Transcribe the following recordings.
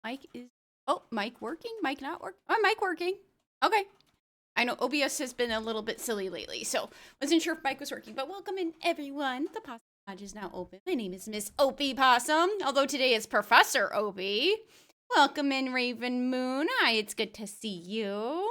Mic is... Oh, mic working? Mic not working? Oh, mic working. Okay. I know OBS has been a little bit silly lately, so wasn't sure if mic was working. But welcome in, everyone. The Possum Lodge is now open. My name is Miss Opie Possum, although today is Professor Opie. Welcome in, Raven Moon. Hi, it's good to see you.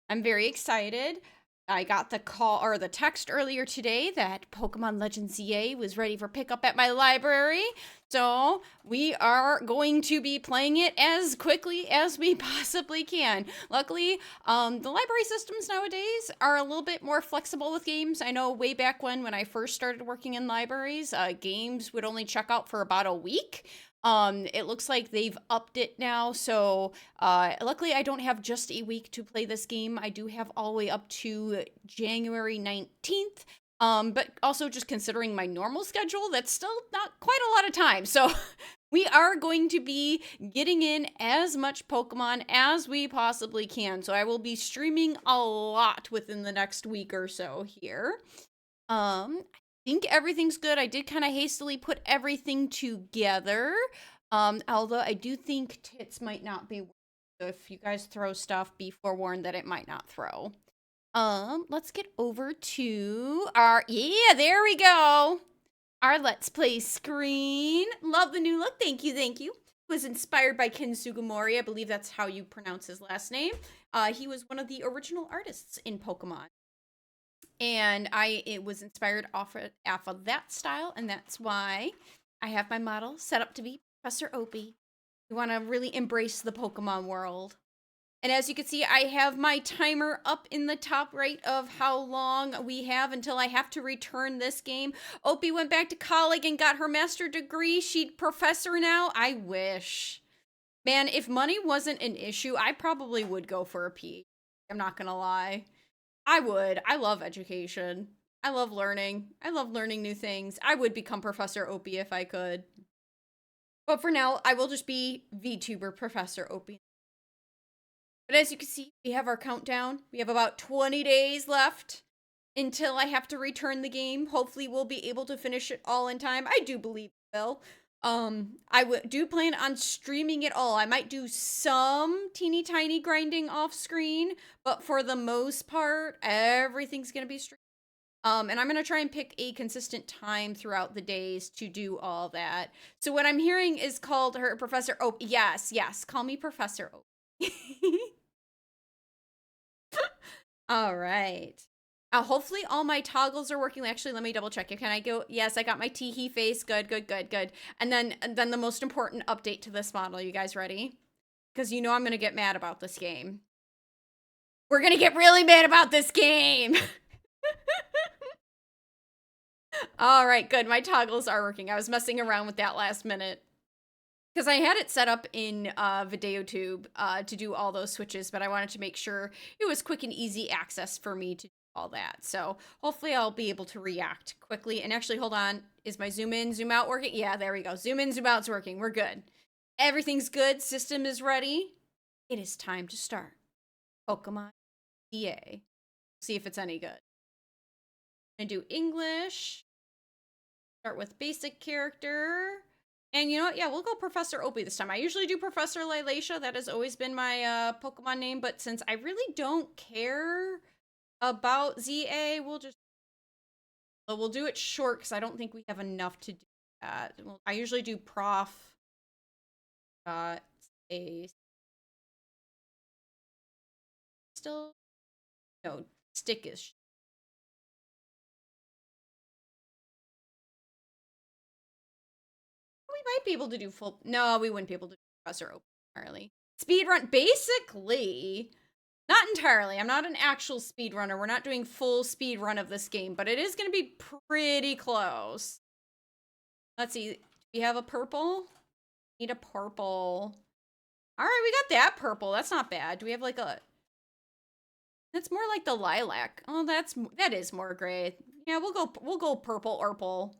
I'm very excited. I got the call or the text earlier today that Pokemon Legends ZA was ready for pickup at my library. So we are going to be playing it as quickly as we possibly can. Luckily, the library systems nowadays are a little bit more flexible with games. I know way back when I first started working in libraries, games would only check out for about a week. It looks like they've upped it now, so luckily I don't have just a week to play this game. I do have all the way up to January 19th. But also just considering my normal schedule, that's still not quite a lot of time. So we are going to be getting in as much Pokemon as we possibly can. So I will be streaming a lot within the next week or so here. I think everything's good. I did kind of hastily put everything together. Although I do think tits might not be. So if you guys throw stuff, be forewarned that it might not throw. Let's get over to our, yeah, there we go. Our Let's Play screen. Love the new look. Thank you, thank you. It was inspired by Ken Sugimori. I believe that's how you pronounce his last name. He was one of the original artists in Pokemon. And it was inspired off of that style, and that's why I have my model set up to be Professor Opie. We want to really embrace the Pokemon world. And as you can see, I have my timer up in the top right of how long we have until I have to return this game. Opie went back to college and got her master's degree. She's professor now. I wish. Man, if money wasn't an issue, I probably would go for a PhD. I'm not gonna lie. I would. I love education. I love learning. I love learning new things. I would become Professor Opie if I could. But for now, I will just be VTuber Professor Opie. But as you can see, we have our countdown. We have about 20 days left until I have to return the game. Hopefully, we'll be able to finish it all in time. I do believe we will. Do plan on streaming it all. I might do some teeny tiny grinding off screen, but for the most part, everything's gonna be streamed. And I'm gonna try and pick a consistent time throughout the days to do all that. So what I'm hearing is called her Professor Ope. Yes, yes, call me Professor Ope. All right. Hopefully all my toggles are working. Actually, let me double check. Can I go? Yes, I got my teehee face. Good, good, good, good. And then the most important update to this model. You guys ready? Because you know I'm going to get mad about this game. We're going to get really mad about this game. All right, good. My toggles are working. I was messing around with that last minute. Because I had it set up in VideoTube to do all those switches, but I wanted to make sure it was quick and easy access for me to do all that. So hopefully I'll be able to react quickly. And actually, hold on. Is my zoom in, zoom out working? Yeah, there we go. Zoom in, zoom out's working. We're good. Everything's good. System is ready. It is time to start. Pokemon EA. See if it's any good. I'm going to do English. Start with basic character. And you know what? Yeah, we'll go Professor Opie this time. I usually do Professor Lailacia. That has always been my Pokemon name. But since I really don't care about ZA, we'll do it short because I don't think we have enough to do that. Well, I usually do Prof. A still no stickish. We might be able to do full. No, we wouldn't be able to do Professor Opie entirely. Speedrun, basically. Not entirely. I'm not an actual speedrunner. We're not doing full speed run of this game, but it is going to be pretty close. Let's see. Do we have a purple? Need a purple. All right, we got that purple. That's not bad. Do we have like a... That's more like the lilac. Oh, that is more gray. Yeah, we'll go purple Urple.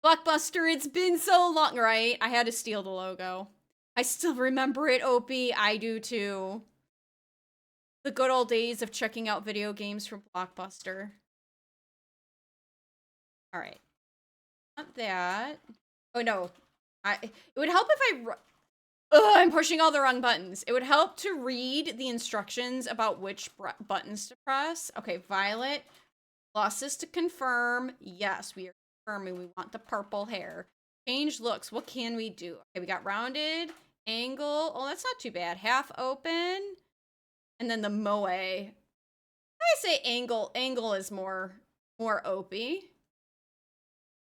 Blockbuster, it's been so long, right? I had to steal the logo. I still remember it, Opie. I do too. The good old days of checking out video games from Blockbuster. All right. Not that. Oh, no. It would help if I... Ugh, I'm pushing all the wrong buttons. It would help to read the instructions about which buttons to press. Okay, violet. Glosses to confirm. Yes, we are confirming we want the purple hair. Change looks. What can we do? Okay, we got rounded, angle. Oh, that's not too bad. Half open. And then the moe. I say angle. Angle is more OP.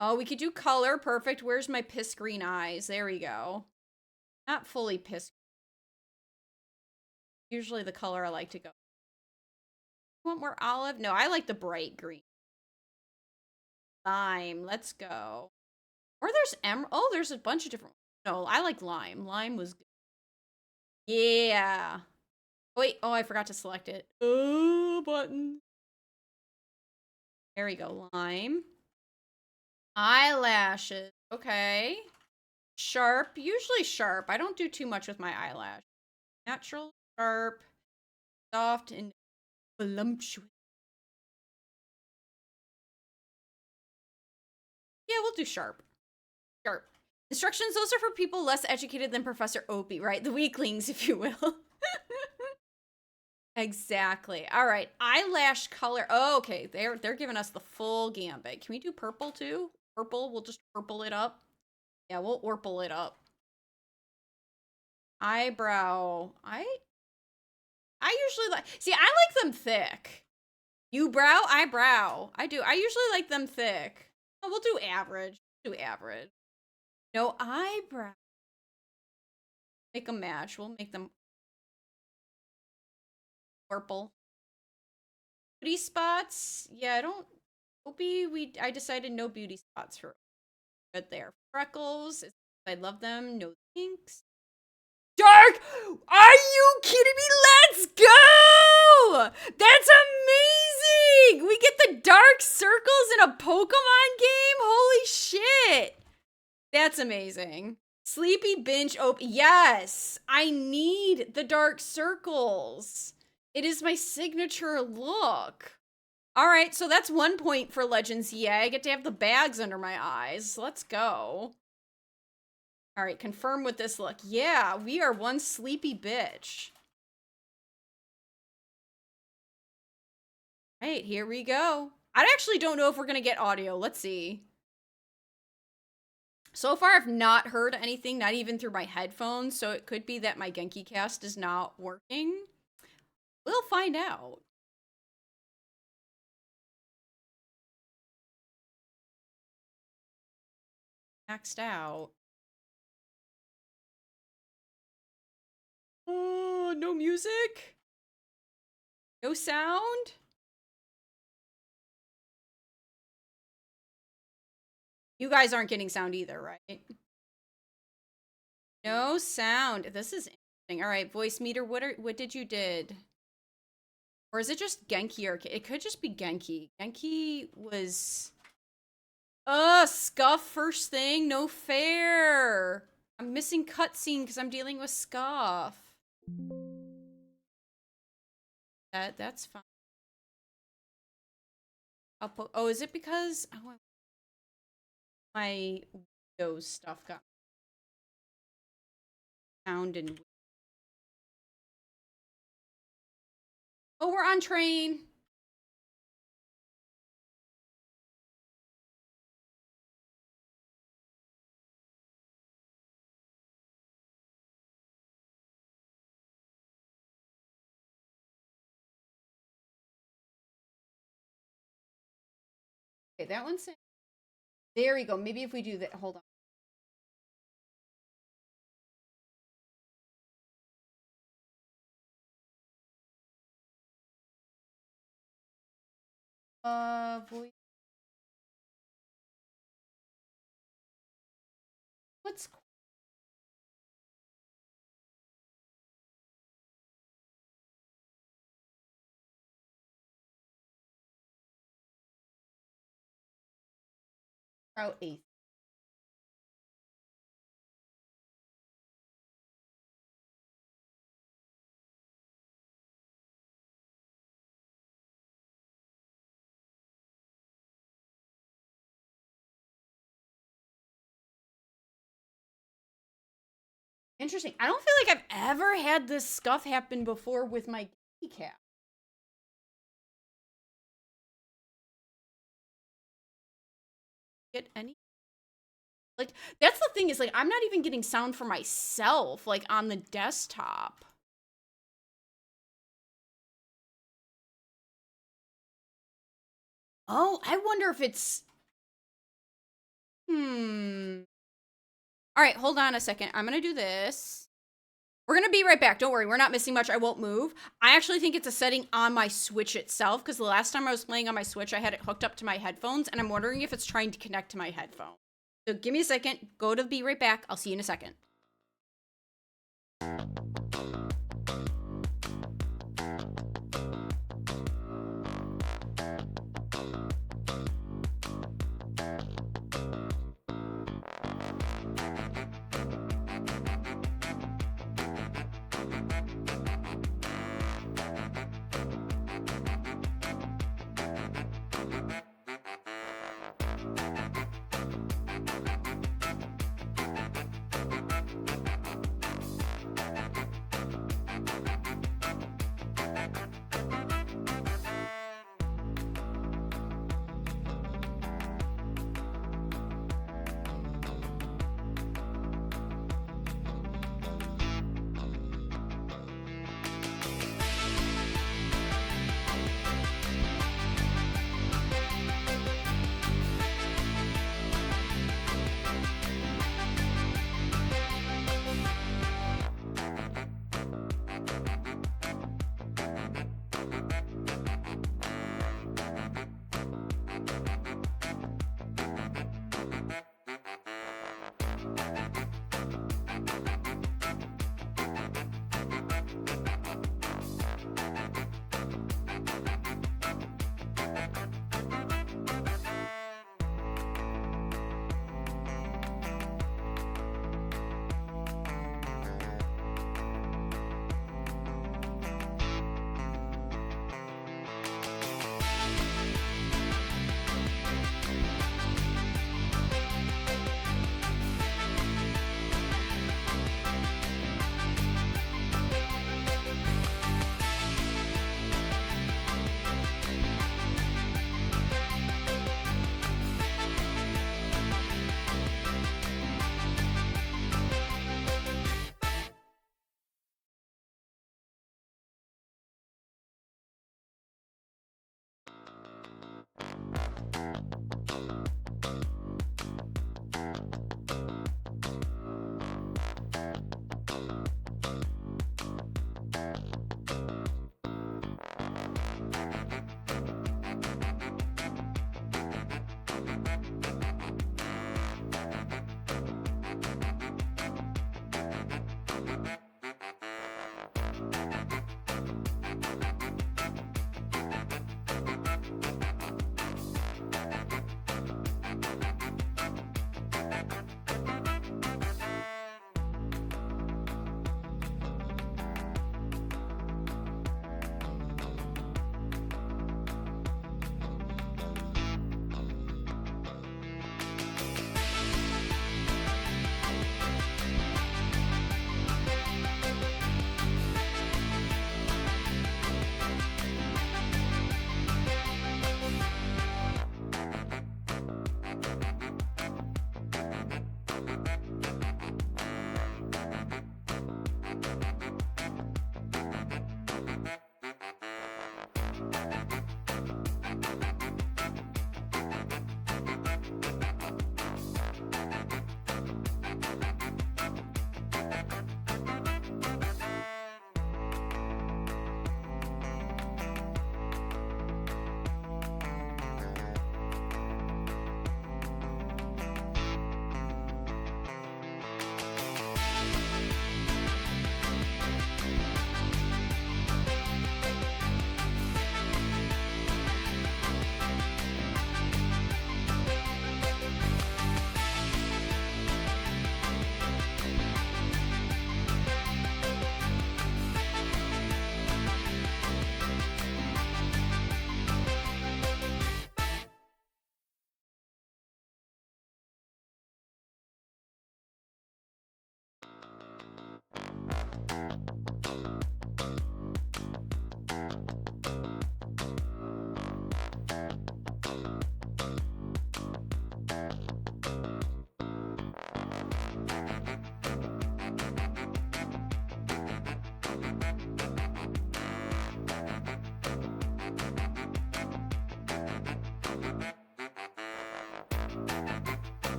Oh, we could do color. Perfect. Where's my piss green eyes? There we go. Not fully piss. Usually the color I like to go. Want more olive? No, I like the bright green. Lime. Let's go. Or there's emerald. Oh, there's a bunch of different. No, I like lime. Lime was good. Yeah. Wait. Oh, I forgot to select it. Oh, button. There we go. Lime. Eyelashes. Okay. Sharp. Usually sharp. I don't do too much with my eyelash. Natural, sharp, soft, and voluptuous. Yeah, we'll do sharp. Sharp. Instructions, those are for people less educated than Professor Opie, right? The weaklings, if you will. Exactly. All right. Eyelash color. Oh, okay. They're giving us the full gambit. Can we do purple too? Purple. We'll just purple it up. Yeah, we'll orple it up. Eyebrow. I usually like. See, I like them thick. You brow, eyebrow. I do. I usually like them thick. Oh, we'll do average. Do average. No eyebrow. Make them match. We'll make them purple. Beauty spots. Yeah, I don't. Opie, I decided no beauty spots for good there. Freckles. I love them. No pinks. Dark! Are you kidding me? Let's go! That's amazing! We get the dark circles in a Pokemon game? Holy shit! That's amazing. Sleepy binge open. Yes! I need the dark circles. It is my signature look. All right, so that's 1 point for Legends. Yeah, I get to have the bags under my eyes. Let's go. All right, confirm with this look. Yeah, we are one sleepy bitch. All right, here we go. I actually don't know if we're going to get audio. Let's see. So far, I've not heard anything, not even through my headphones, so it could be that my Genki cast is not working. We'll find out. Maxed out. Oh, no music? No sound? You guys aren't getting sound either, right? No sound. This is interesting. All right, voice meter. What did you did? Or is it just Genki? Or it could just be Genki. Genki was. Scuff first thing. No fair. I'm missing cutscene because I'm dealing with Scuff. That's fine. Oh, is it because my Windows stuff got sound and. Oh, we're on train. Okay, that one's. There we go. Maybe if we do that. Hold on. Voice. What's Route 8? Interesting. I don't feel like I've ever had this scuff happen before with my keycap. Get any? Like, that's the thing is, like, I'm not even getting sound for myself, like, on the desktop. Oh, I wonder if it's... All right, hold on a second. I'm going to do this. We're going to be right back. Don't worry. We're not missing much. I won't move. I actually think it's a setting on my Switch itself, because the last time I was playing on my Switch, I had it hooked up to my headphones, and I'm wondering if it's trying to connect to my headphone. So give me a second. Go to be right back. I'll see you in a second.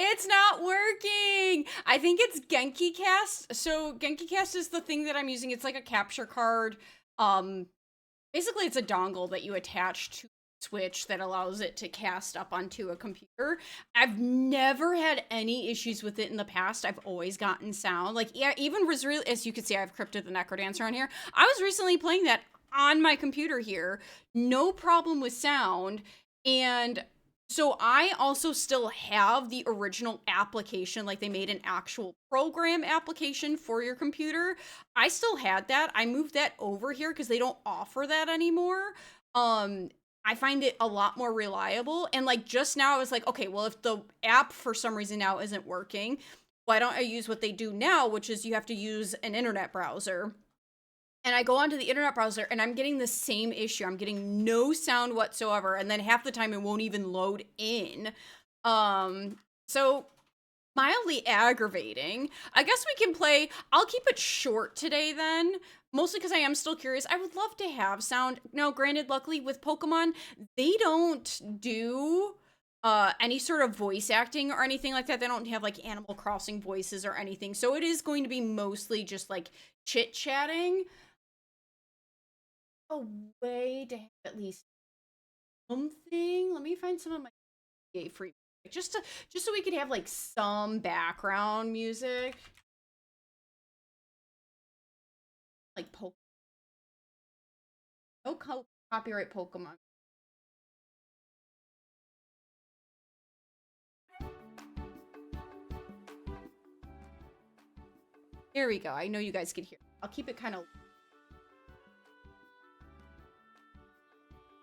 It's not working. I think it's Genki Cast. So Genki Cast is the thing that I'm using. It's like a capture card. Basically it's a dongle that you attach to Switch that allows it to cast up onto a computer. I've never had any issues with it in the past. I've always gotten sound. Like, yeah, even was really, as you can see, I have Cryptid the Necrodancer on here. I was recently playing that on my computer here. No problem with sound. And so I also still have the original application, like they made an actual program application for your computer. I still had that. I moved that over here because they don't offer that anymore. I find it a lot more reliable. And like just now I was like, okay, well, if the app for some reason now isn't working, why don't I use what they do now, which is you have to use an internet browser. And I go onto the internet browser and I'm getting the same issue. I'm getting no sound whatsoever. And then half the time it won't even load in. So mildly aggravating. I guess we can play, I'll keep it short today then. Mostly because I am still curious. I would love to have sound. Now, granted, luckily with Pokemon, they don't do any sort of voice acting or anything like that. They don't have like Animal Crossing voices or anything. So it is going to be mostly just like chit-chatting. A way to have at least something. Let me find some of my EA free just so we could have like some background music. Like no copyright Pokemon. There we go. I know you guys can hear. I'll keep it kind of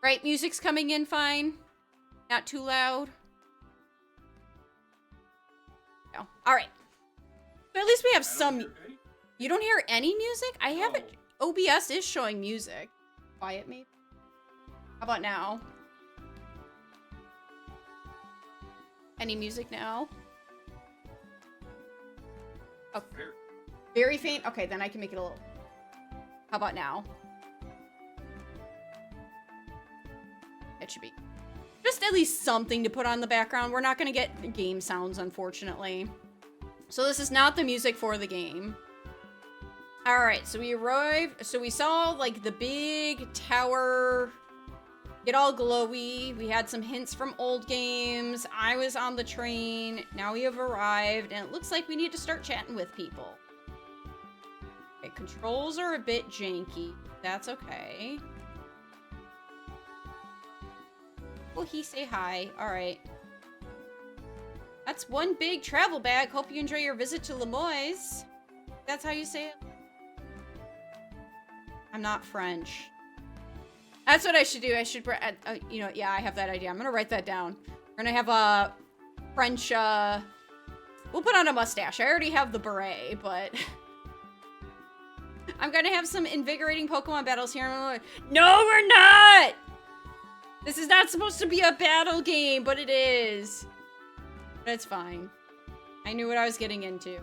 right. Music's coming in fine. Not too loud. No. All right. But at least we have some. You don't hear any music? I have it. OBS is showing music. Quiet maybe. How about now? Any music now? Oh, very faint? Okay, then I can make it a little. How about now? It should be. Just at least something to put on the background. We're not going to get game sounds, unfortunately. So this is not the music for the game. All right, so we arrived. So we saw like the big tower get all glowy. We had some hints from old games. I was on the train. Now we have arrived, and it looks like we need to start chatting with people. Okay, controls are a bit janky. That's okay. Will he say hi? All right. That's one big travel bag. Hope you enjoy your visit to Lemoyne. That's how you say it? I'm not French. That's what I should do. I should, you know, yeah, I have that idea. I'm gonna write that down. We're gonna have a French, we'll put on a mustache. I already have the beret, but I'm gonna have some invigorating Pokemon battles here. No, we're not! This is not supposed to be a battle game, but it is. But it's fine. I knew what I was getting into.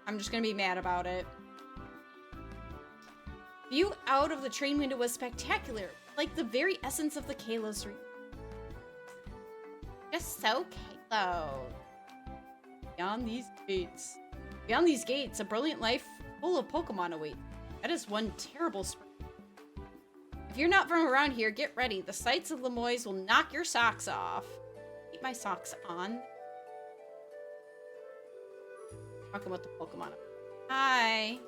I'm just gonna be mad about it. View out of the train window was spectacular, like the very essence of the Kalos region. Just so Kalos. Beyond these gates, a brilliant life full of Pokemon awaits. That is one terrible spring. If you're not from around here, get ready. The sights of Lemoyne will knock your socks off. Keep my socks on. Talking about the Pokemon. Hi.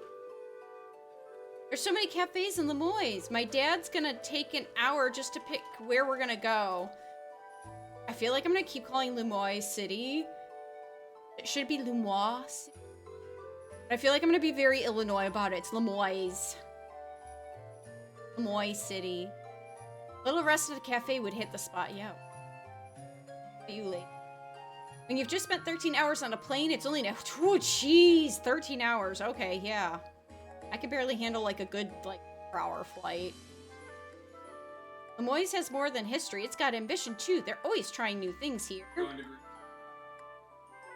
There's so many cafes in Lemoyne. My dad's gonna take an hour just to pick where we're gonna go. I feel like I'm gonna keep calling Lemoyne City. It should be Lemoyne City. I feel like I'm gonna be very Illinois about it. It's Lemoyne. Lemoyne City. A little rest at a cafe would hit the spot, yeah. See you later. When you've just spent 13 hours on a plane, it's only now. Oh, jeez, 13 hours. Okay, yeah. I can barely handle like a good like 4-hour flight. Lemoyne has more than history. It's got ambition too. They're always trying new things here.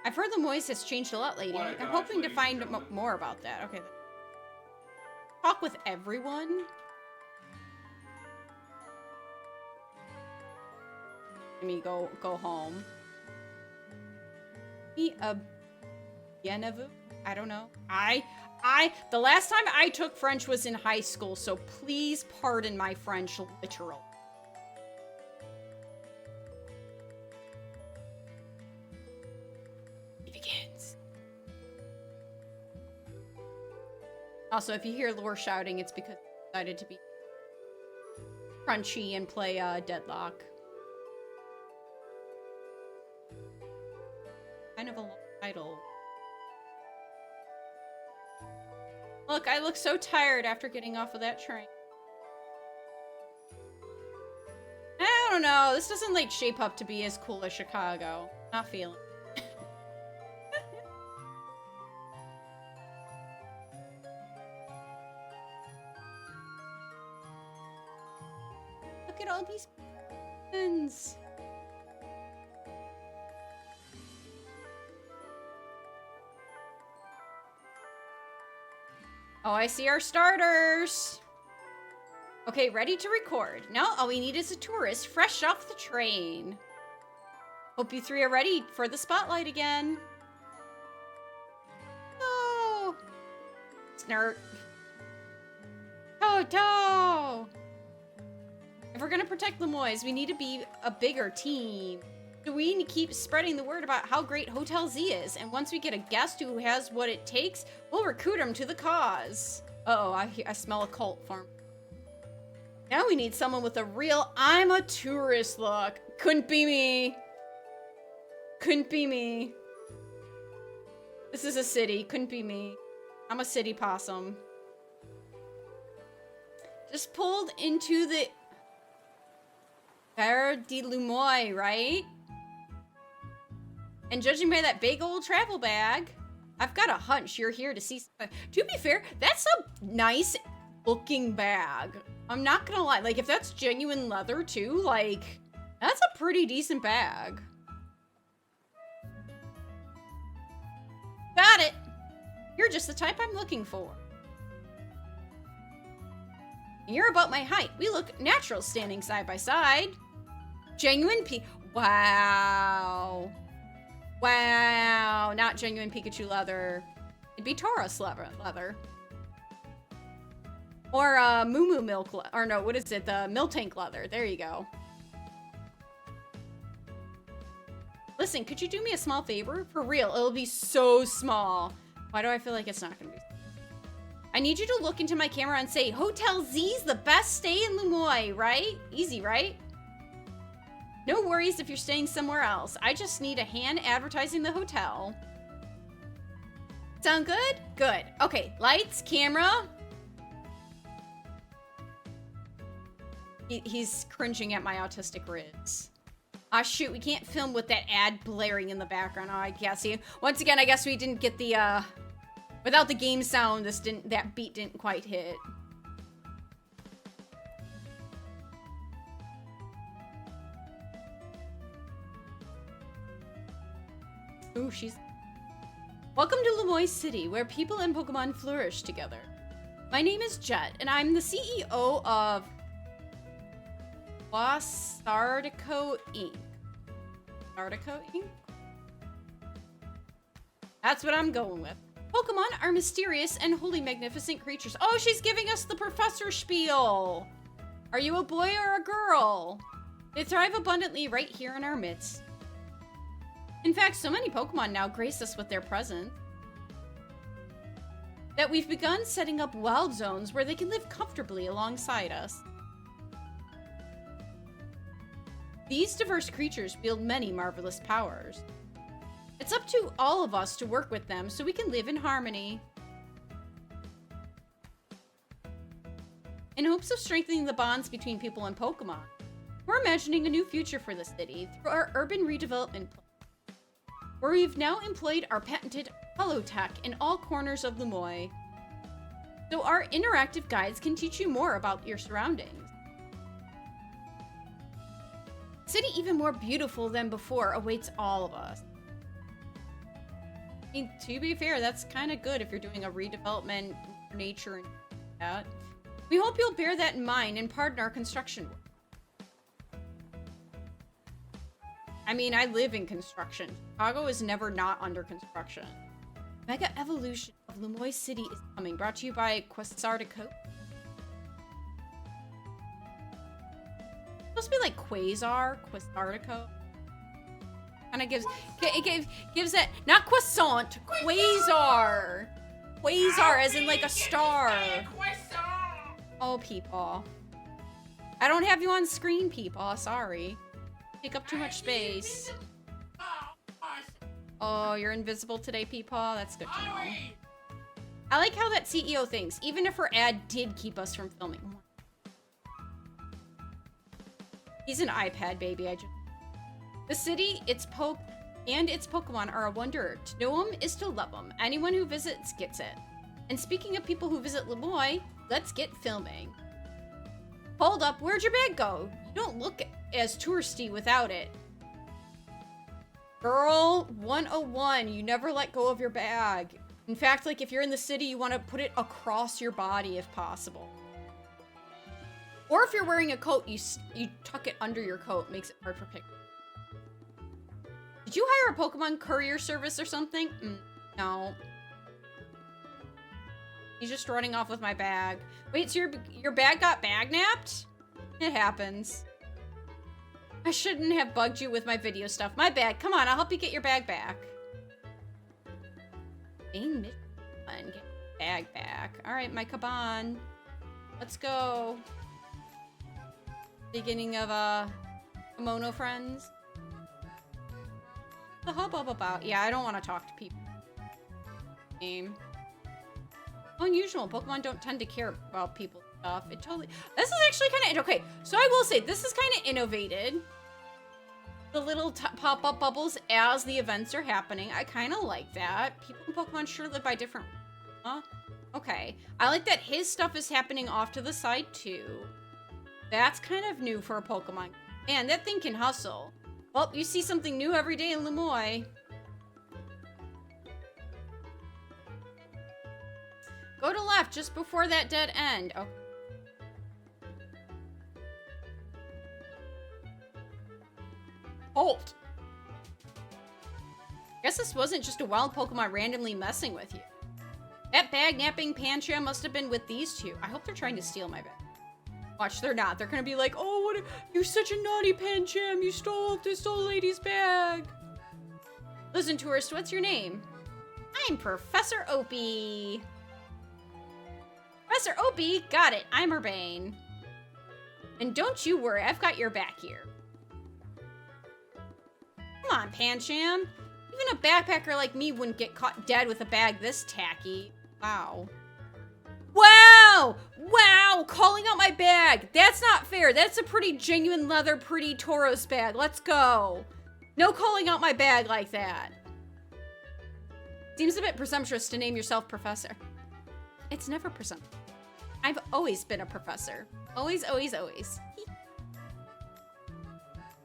I've heard Lemoyne has changed a lot lately. I'm hoping to find more about that. Okay. Talk with everyone. Let me go home. me a bienvenue? I don't know. The last time I took French was in high school, so please pardon my French literal. It begins. Also, if you hear Lore shouting, it's because he decided to be crunchy and play Deadlock. Kind of a long title. Look, I look so tired after getting off of that train. I don't know. This doesn't like shape up to be as cool as Chicago. Not feeling. Look at all these pins. Oh, I see our starters. Okay, ready to record. Now all we need is a tourist fresh off the train. Hope you three are ready for the spotlight again. Oh, Snart. Toto. If we're gonna protect Lemoyne, we need to be a bigger team. So we need to keep spreading the word about how great Hotel Z is, and once we get a guest who has what it takes, we'll recruit him to the cause. Uh-oh, I smell a cult form. Now we need someone with a real I'm a tourist look. Couldn't be me. Couldn't be me. This is a city. Couldn't be me. I'm a city possum. Just pulled into the Gare de Lemoyne, right? And judging by that big old travel bag, I've got a hunch you're here to see. To be fair, that's a nice looking bag. I'm not gonna lie. Like, if that's genuine leather too, like, that's a pretty decent bag. Got it. You're just the type I'm looking for. You're about my height. We look natural standing side by side. Genuine Wow. Wow. Not genuine Pikachu leather. It'd be Tauros leather. Or Moo Moo milk or no, what is it? The Miltank leather. There you go. Listen, could you do me a small favor? For real, it'll be so small. Why do I feel like it's not gonna be? I need you to look into my camera and say, Hotel Z's the best stay in Lemoyne, right? Easy, right? No worries if you're staying somewhere else. I just need a hand advertising the hotel. Sound good? Good. Okay, lights, camera. He's cringing at my autistic riz. Ah, shoot, we can't film with that ad blaring in the background. Oh, I guess. Once again, I guess we didn't get the, without the game sound, that beat didn't quite hit. Ooh, she's... Welcome to Lemoyne City, where people and Pokemon flourish together. My name is Jet, and I'm the CEO of Wasardico Inc. Wasardico Inc? That's what I'm going with. Pokemon are mysterious and wholly magnificent creatures. Oh, she's giving us the professor spiel. Are you a boy or a girl? They thrive abundantly right here in our midst. In fact, so many Pokemon now grace us with their presence that we've begun setting up wild zones where they can live comfortably alongside us. These diverse creatures wield many marvelous powers. It's up to all of us to work with them so we can live in harmony. In hopes of strengthening the bonds between people and Pokemon, we're imagining a new future for the city through our urban redevelopment plan, where we've now employed our patented Holotech in all corners of Lemoyne, so our interactive guides can teach you more about your surroundings. A city even more beautiful than before awaits all of us. I mean, to be fair, that's kind of good if you're doing a redevelopment, nature, and that. We hope you'll bear that in mind and pardon our construction work. I mean, I live in construction. Chicago is never not under construction. Mega Evolution of Lemoy City is coming. Brought to you by Quasartico. Supposed to be like Quasar, Quasartico. Kind of gives that, not croissant, Quasar. Quasar as in like a star. Oh, people. I don't have you on screen, people. Sorry. Take up too much space. Oh, you're invisible today, people. That's good to know. I like how that CEO thinks, even if her ad did keep us from filming. He's an iPad baby. The city, its Pokemon are a wonder. To know them is to love them. Anyone who visits gets it. And speaking of people who visit Lemoy, let's get filming. Hold up, where'd your bag go? You don't look as touristy without it. Girl, 101, you never let go of your bag. In fact, like if you're in the city, you want to put it across your body if possible. Or if you're wearing a coat, you tuck it under your coat. Makes it hard for picking. Did you hire a Pokemon courier service or something? No. He's just running off with my bag. Wait, so your bag got bag napped? It happens. I shouldn't have bugged you with my video stuff. My bad. Come on, I'll help you get your bag back. Main mission. Get your bag back. All right, my Kaban. Let's go. Beginning of Kimono Friends. The hubbub about. Yeah, I don't want to talk to people. Game. Unusual. Pokemon don't tend to care about people's stuff. It totally. This is actually kind of okay. So I will say this is kind of innovated. The little pop-up bubbles as the events are happening. I kind of like that. People in Pokemon sure live by different. Huh? Okay. I like that his stuff is happening off to the side too. That's kind of new for a Pokemon. Man, that thing can hustle. Well, you see something new every day in Lemoy. Go to left just before that dead end. Oh. Halt. Guess this wasn't just a wild Pokemon randomly messing with you. That bag napping Pancham must have been with these two. I hope they're trying to steal my bag. Watch, they're not. They're gonna be like, oh, what? You're such a naughty Pancham. You stole this old lady's bag. Listen, tourist, what's your name? I'm Professor Opie. Professor Opie, got it. I'm Urbane. And don't you worry, I've got your back here. Come on, Pancham. Even a backpacker like me wouldn't get caught dead with a bag this tacky. Wow. Wow! Wow! Calling out my bag! That's not fair. That's a pretty genuine leather, pretty Tauros bag. Let's go. No calling out my bag like that. Seems a bit presumptuous to name yourself Professor. It's never presumptuous. I've always been a professor. Always, always, always.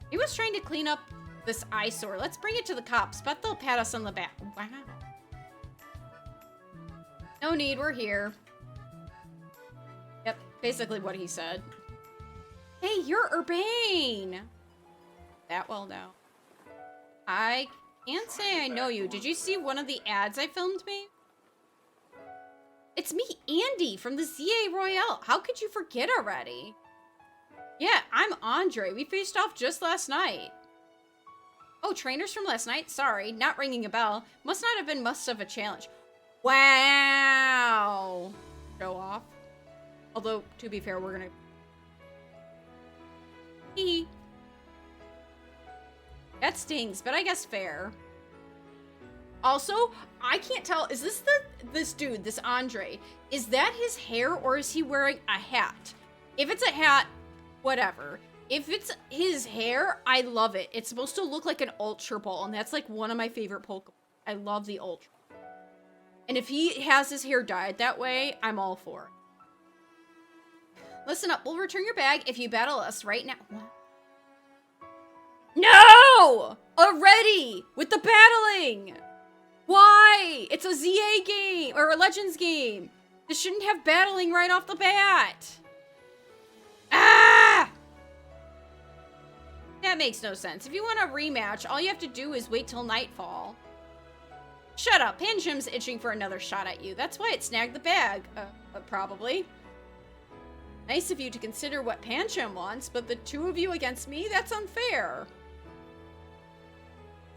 He was trying to clean up this eyesore. Let's bring it to the cops. Bet they'll pat us on the back. Wow. No need, we're here. Yep, basically what he said. Hey, you're Urbane! That well now. I can't say I know you. Did you see one of the ads I filmed me? It's me, Andy, from the ZA Royale. How could you forget already? Yeah, I'm Andre. We faced off just last night. Oh, trainers from last night? Sorry, not ringing a bell. Must not have been much of a challenge. Wow! Show off. Although, to be fair, we're gonna... Hee. That stings, but I guess fair. Also, I can't tell, is this this dude, this Andre, is that his hair or is he wearing a hat? If it's a hat, whatever. If it's his hair, I love it. It's supposed to look like an Ultra Ball, and that's like one of my favorite Pokemon. I love the Ultra. And if he has his hair dyed that way, I'm all for it. Listen up, we'll return your bag if you battle us right now. What? No! Already! With the battling! Why? It's a ZA game, or a Legends game. This shouldn't have battling right off the bat. Ah! That makes no sense. If you want a rematch, all you have to do is wait till nightfall. Shut up. Panchim's itching for another shot at you. That's why it snagged the bag. Probably. Nice of you to consider what Panchim wants, but the two of you against me? That's unfair.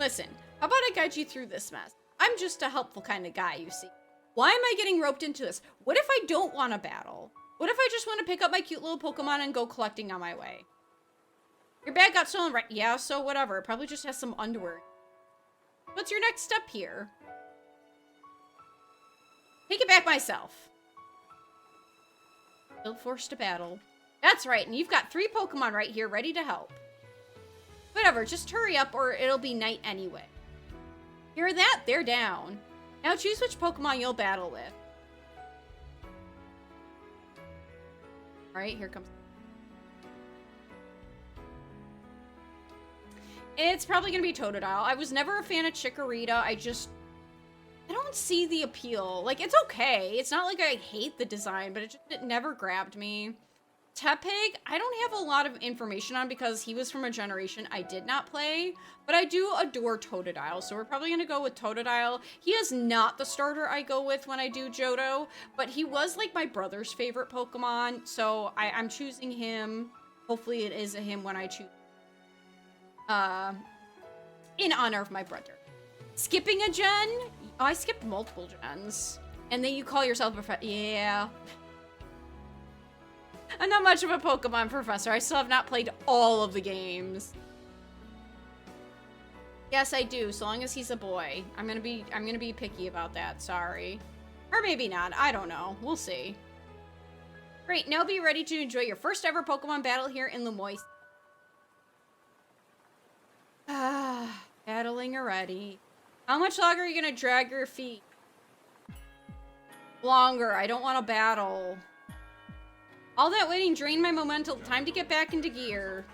Listen, how about I guide you through this mess? I'm just a helpful kind of guy, you see. Why am I getting roped into this? What if I don't want to battle? What if I just want to pick up my cute little Pokemon and go collecting on my way? Your bag got stolen, right? Yeah, so whatever. It probably just has some underwear. What's your next step here? Take it back myself. Still forced to battle. That's right, and you've got 3 Pokemon right here ready to help. Whatever, just hurry up or it'll be night anyway. Hear that? They're down. Now choose which Pokemon you'll battle with. Alright, here comes... It's probably gonna be Totodile. I was never a fan of Chikorita. I don't see the appeal. Like, it's okay. It's not like I hate the design, but it never grabbed me. Tepig, I don't have a lot of information on because he was from a generation I did not play, but I do adore Totodile, so we're probably gonna go with Totodile. He is not the starter I go with when I do Johto, but he was like my brother's favorite Pokemon, so I'm choosing him. Hopefully it is a him when I choose. In honor of my brother. Skipping a gen? Oh, I skipped multiple gens. And then you call yourself a professor. Yeah. I'm not much of a Pokemon professor. I still have not played all of the games. Yes, I do, so long as he's a boy. I'm gonna be picky about that, sorry. Or maybe not, I don't know. We'll see. Great, now be ready to enjoy your first ever Pokemon battle here in Lemoyne. Battling already. How much longer are you gonna drag your feet? Longer, I don't want to battle. All that waiting drained my momentum. Time to get back into gear.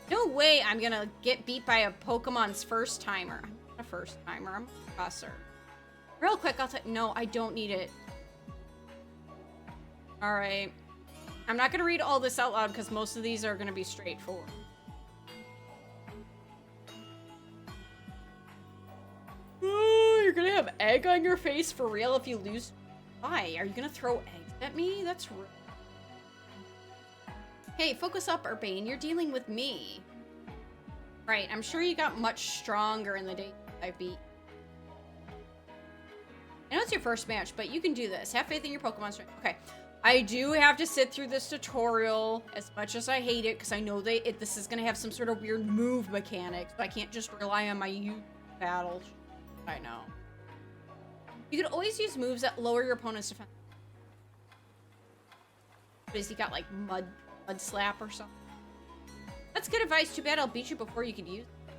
No way I'm gonna get beat by a Pokemon's first timer. I'm not a first timer, I'm a professor. Real quick, no, I don't need it. Alright. I'm not gonna read all this out loud because most of these are gonna be straightforward. Oh, you're gonna have egg on your face for real if you lose? Why? Are you gonna throw eggs at me? That's rude. Hey, focus up, Urbane. You're dealing with me. Right, I'm sure you got much stronger in the day I beat. I know it's your first match, but you can do this. Have faith in your Pokemon strength. Okay. I do have to sit through this tutorial as much as I hate it, because I know this is going to have some sort of weird move mechanics, but I can't just rely on my youth battle. I know. You could always use moves that lower your opponent's defense. Has he got like mud slap or something? That's good advice. Too bad I'll beat you before you can use it.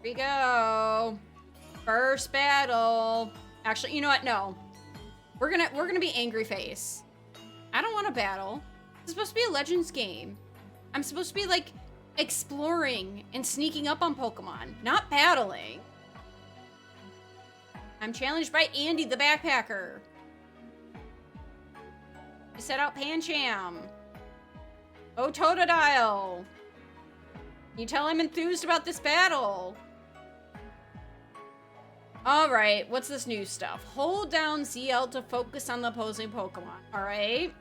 Here we go. First battle. Actually, you know what? No. We're gonna be Angry Face. I don't want to battle. It's supposed to be a Legends game. I'm supposed to be like exploring and sneaking up on Pokemon, not battling. I'm challenged by Andy the Backpacker. I set out Pancham. Oh, Totodile. You tell I'm enthused about this battle. Alright, what's this new stuff? Hold down ZL to focus on the opposing Pokemon. Alright.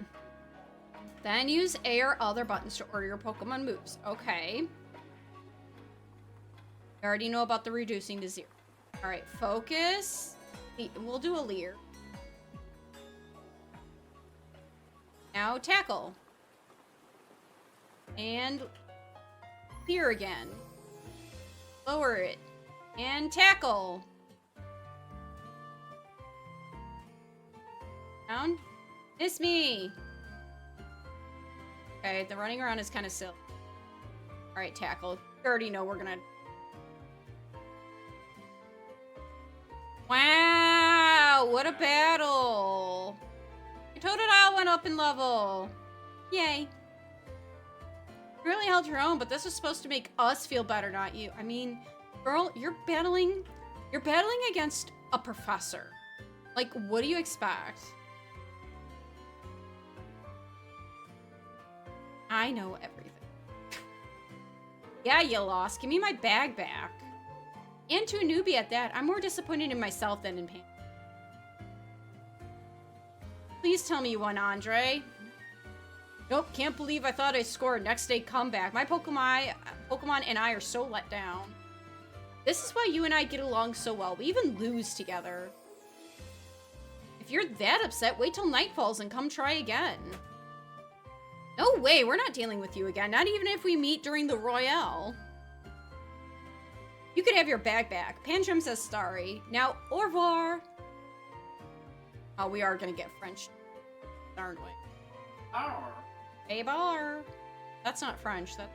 Then use A or other buttons to order your Pokemon moves. Okay. I already know about the reducing to 0. Alright, focus. We'll do a Leer. Now tackle. And Leer again. Lower it. And tackle. Down. Miss me. Okay, the running around is kind of silly. Alright, tackle. You already know we're gonna... Wow! What a battle! Totodile went up in level. Yay. You really held your own, but this was supposed to make us feel better, not you. I mean, girl, you're battling against a professor. Like, what do you expect? I know everything. Yeah, you lost. Give me my bag back. And to a newbie at that. I'm more disappointed in myself than in Pam. Please tell me you won, Andre. Nope, can't believe I thought I scored next day comeback. My Pokemon and I are so let down. This is why you and I get along so well. We even lose together. If you're that upset, wait till night falls and come try again. No way, we're not dealing with you again. Not even if we meet during the Royale. You could have your bag back. Pancham says sorry. Now, au revoir. Oh, we are gonna get French, aren't we? Hey, bar. That's not French. That's...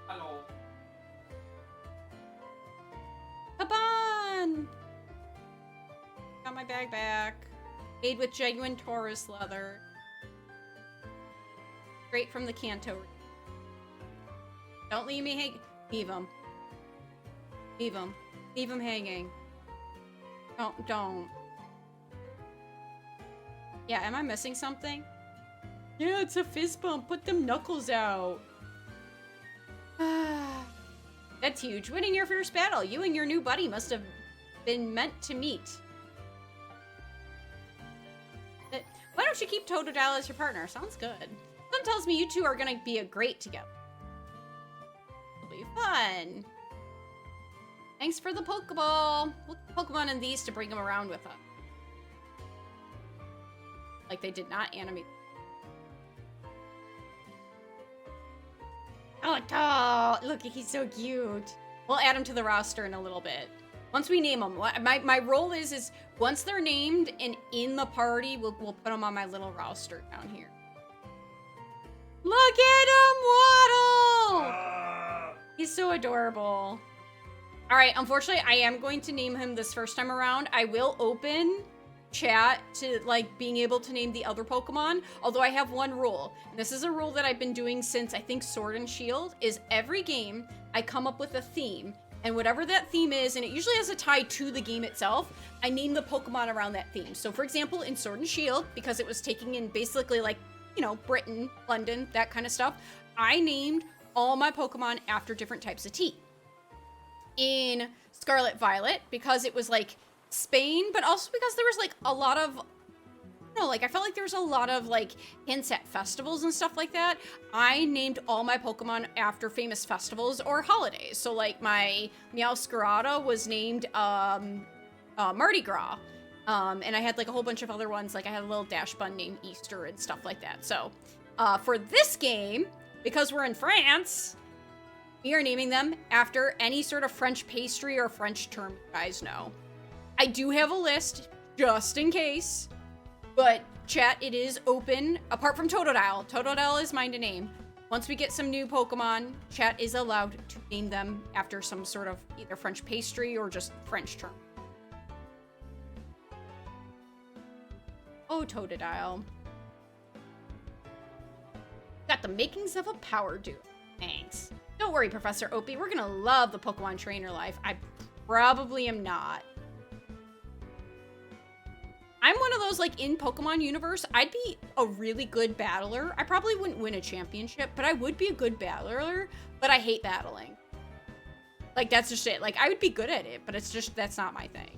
Hello. Kaban! Got my bag back. Made with genuine Taurus leather. Straight from the Kanto. Don't leave me hang. Leave him. Leave him. Leave him hanging. Don't. Yeah, am I missing something? Yeah, it's a fist bump. Put them knuckles out. That's huge. Winning your first battle. You and your new buddy must have been meant to meet. Why don't you keep Totodile as your partner? Sounds good. Something tells me you two are gonna be a great together. It'll be fun. Thanks for the Pokeball. We'll put Pokemon in these to bring them around with us. Like they did not animate. Oh, look, he's so cute. We'll add him to the roster in a little bit. Once we name them. My role is once they're named and in the party, we'll put them on my little roster down here. Look at him waddle! He's so adorable. All right, unfortunately, I am going to name him this first time around. I will open chat to like being able to name the other Pokemon, although I have one rule, and this is a rule that I've been doing since I think Sword and Shield, is every game I come up with a theme, and whatever that theme is, and it usually has a tie to the game itself, I name the Pokemon around that theme. So for example, in Sword and Shield, because it was taking in basically like, you know, Britain, London, that kind of stuff, I named all my Pokemon after different types of tea. In Scarlet Violet, because it was like Spain, but also because there was like a lot of, you know, like I felt like there was a lot of like hints at festivals and stuff like that. I named all my Pokemon after famous festivals or holidays. So like my Meowscarada was named Mardi Gras. And I had like a whole bunch of other ones. Like I had a little dash bun named Easter and stuff like that. So for this game, because we're in France, we are naming them after any sort of French pastry or French term you guys know. I do have a list, just in case. But, chat, it is open, apart from Totodile. Totodile is mine to name. Once we get some new Pokemon, chat is allowed to name them after some sort of either French pastry or just French term. Oh, Totodile. Got the makings of a power duo. Thanks. Don't worry, Professor Opie. We're gonna love the Pokemon trainer life. I probably am not. I'm one of those, like, in Pokemon universe, I'd be a really good battler. I probably wouldn't win a championship, but I would be a good battler, but I hate battling. Like, that's just it. Like, I would be good at it, but it's just, that's not my thing.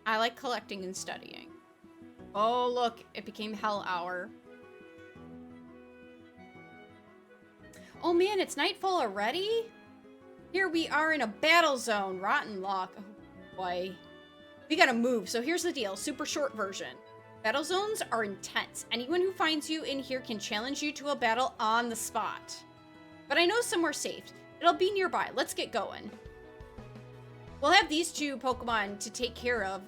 I like collecting and studying. Oh, look, it became Hell Hour. Oh man, it's nightfall already? Here we are in a battle zone. Rotten luck. Oh boy. We gotta move. So here's the deal. Super short version. Battle zones are intense. Anyone who finds you in here can challenge you to a battle on the spot. But I know somewhere safe. It'll be nearby. Let's get going. We'll have these two Pokemon to take care of.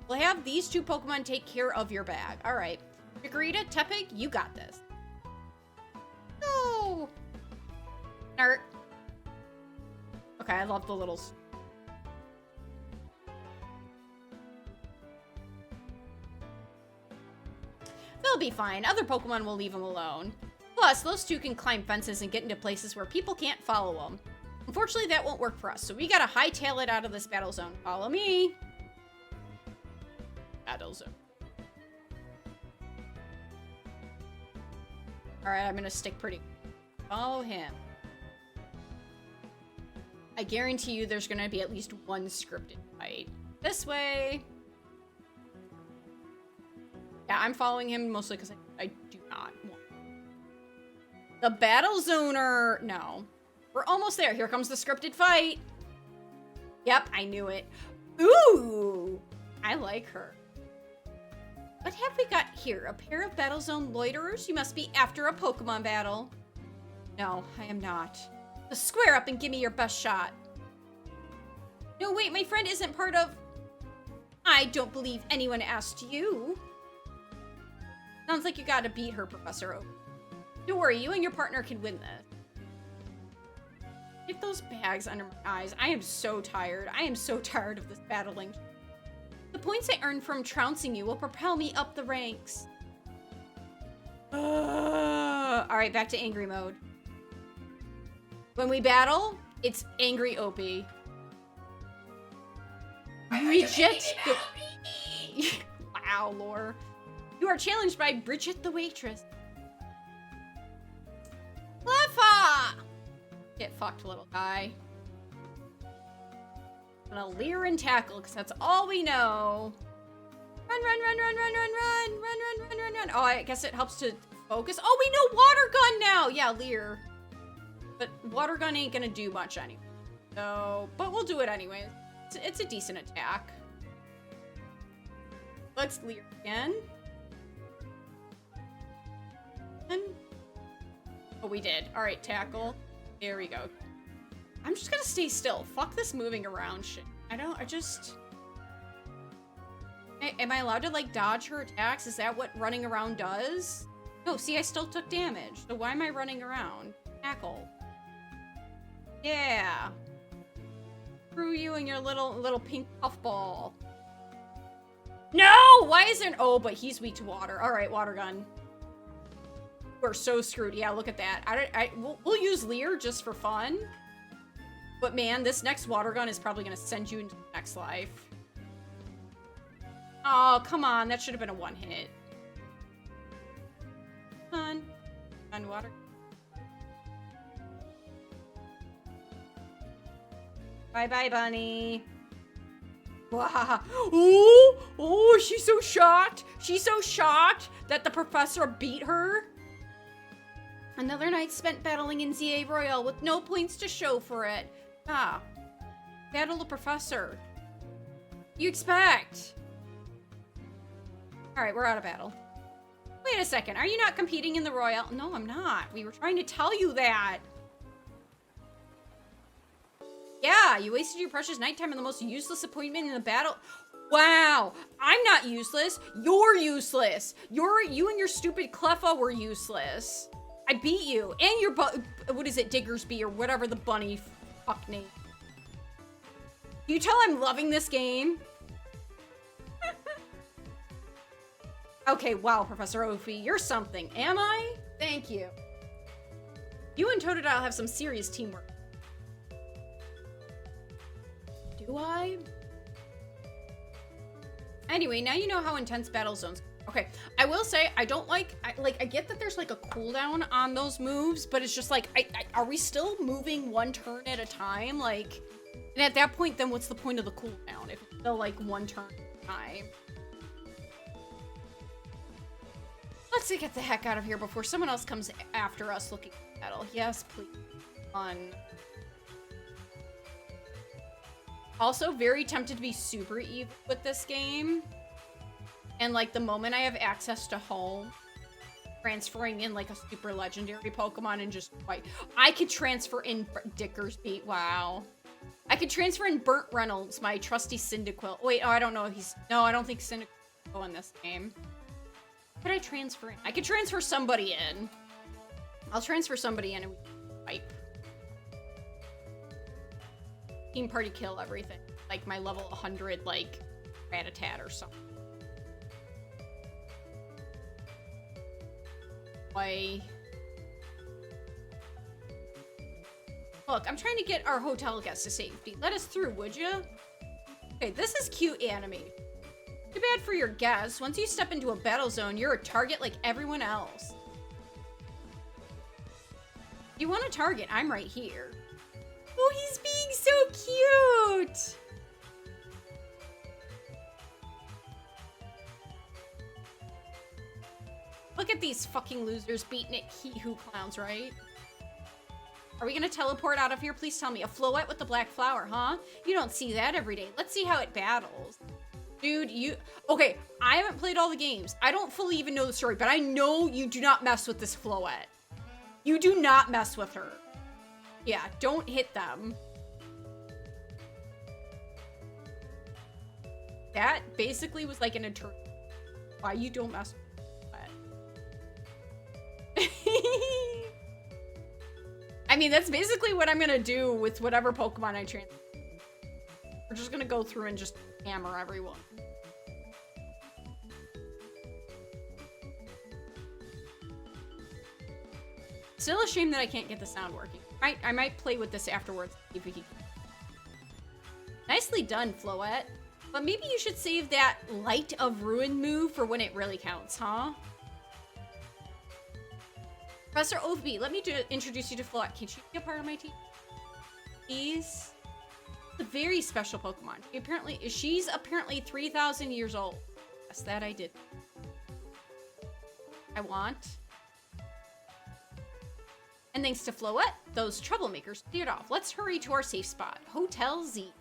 We'll have these two Pokemon take care of your bag. All right. Chikorita, Tepig, you got this. No. Nerd. Okay, I love the little... They'll be fine. Other Pokemon will leave them alone. Plus, those two can climb fences and get into places where people can't follow them. Unfortunately, that won't work for us, so we gotta hightail it out of this battle zone. Follow me. Battle zone. Alright, I'm gonna stick pretty. Follow him. I guarantee you there's gonna be at least one scripted fight. This way. Yeah, I'm following him mostly because I do not want. The battle zoner. No. We're almost there. Here comes the scripted fight. Yep, I knew it. Ooh! I like her. What have we got here? A pair of Battlezone loiterers? You must be after a Pokemon battle. No, I am not. So square up and give me your best shot. No, wait, my friend isn't part of... I don't believe anyone asked you. Sounds like you gotta beat her, Professor Oak. Don't worry, you and your partner can win this. Get those bags under my eyes. I am so tired. I am so tired of this battling. The points I earned from trouncing you will propel me up the ranks. Alright, back to angry mode. When we battle, it's angry Opie. Bridget the... Wow, lore. You are challenged by Bridget the waitress. Cleffa! Get fucked, little guy. I'm gonna leer and tackle, because that's all we know. Run, run, run, run, run, run, run, run, run, run, run, run. Oh, I guess it helps to focus. Oh, we know water gun now! Yeah, leer. But water gun ain't gonna do much anyway. So, but we'll do it anyway. It's a decent attack. Let's leer again. Oh, we did. Alright, tackle. There we go. I'm just gonna stay still. Fuck this moving around shit. Am I allowed to, like, dodge her attacks? Is that what running around does? No, see, I still took damage. So why am I running around? Tackle. Yeah. Screw you and your little pink puffball. No! Why isn't... Oh, but he's weak to water. Alright, water gun. We're so screwed. Yeah, look at that. We'll use Leer just for fun. But man, this next water gun is probably gonna send you into the next life. Oh, come on. That should have been a one hit. Come on. Come on, water. Bye-bye, bunny. Wow. Oh, she's so shocked. She's so shocked that the professor beat her. Another night spent battling in ZA Royale with no points to show for it. Ah. Battle the professor. You expect? Alright, we're out of battle. Wait a second. Are you not competing in the Royale? No, I'm not. We were trying to tell you that. Yeah, you wasted your precious nighttime on the most useless appointment in the battle. Wow, I'm not useless. You're useless. You and your stupid Cleffa were useless. I beat you. And your what is it, Diggersby or whatever the bunny fuck name. You tell I'm loving this game? Okay, wow, Professor Ophi, you're something. Am I? Thank you. You and Totodile have some serious teamwork. Do I? Anyway, now you know how intense battle zones. Okay, I will say I don't I get that there's like a cooldown on those moves, but it's just like, are we still moving one turn at a time? Like, and at that point, then what's the point of the cooldown if it's still like one turn at a time? Let's get the heck out of here before someone else comes after us looking at battle. Yes, please. Fun. Also, very tempted to be super evil with this game. And, like, the moment I have access to home, transferring in, like, a super legendary Pokemon and just, like, I could transfer in Dickersby. Wow. I could transfer in Burt Reynolds, my trusty Cyndaquil. Wait, oh, I don't know if he's... No, I don't think Cyndaquil will go in this game. Could I transfer in? I could transfer somebody in. I'll transfer somebody in and we can fight. Team party kill everything. Like, my level 100, like, Rattata or something. Why? Look, I'm trying to get our hotel guests to safety. Let us through, would you? Okay, this is cute anime. Too bad for your guests. Once you step into a battle zone, you're a target like everyone else. You want a target? I'm right here. Oh, he's being so cute. Look at these fucking losers beating it he-who clowns, right? Are we gonna teleport out of here? Please tell me. A Floette with the black flower, huh? You don't see that every day. Let's see how it battles. Dude, okay, I haven't played all the games. I don't fully even know the story, but I know you do not mess with this Floette. You do not mess with her. Yeah, don't hit them. That basically was like an eternal. Why you don't mess with Floette. I mean, that's basically what I'm gonna do with whatever Pokemon I train. We're just gonna go through and just hammer everyone. Still a shame that I can't get the sound working. I might play with this afterwards. See if we can. Nicely done, Floette. But maybe you should save that Light of Ruin move for when it really counts, huh? Professor Oathby, let me introduce you to Floette. Can she be a part of my team? Please? A very special Pokemon. She's apparently 3,000 years old. Yes, that I did. I want. And thanks to Floette, those troublemakers cleared off. Let's hurry to our safe spot, Hotel Z.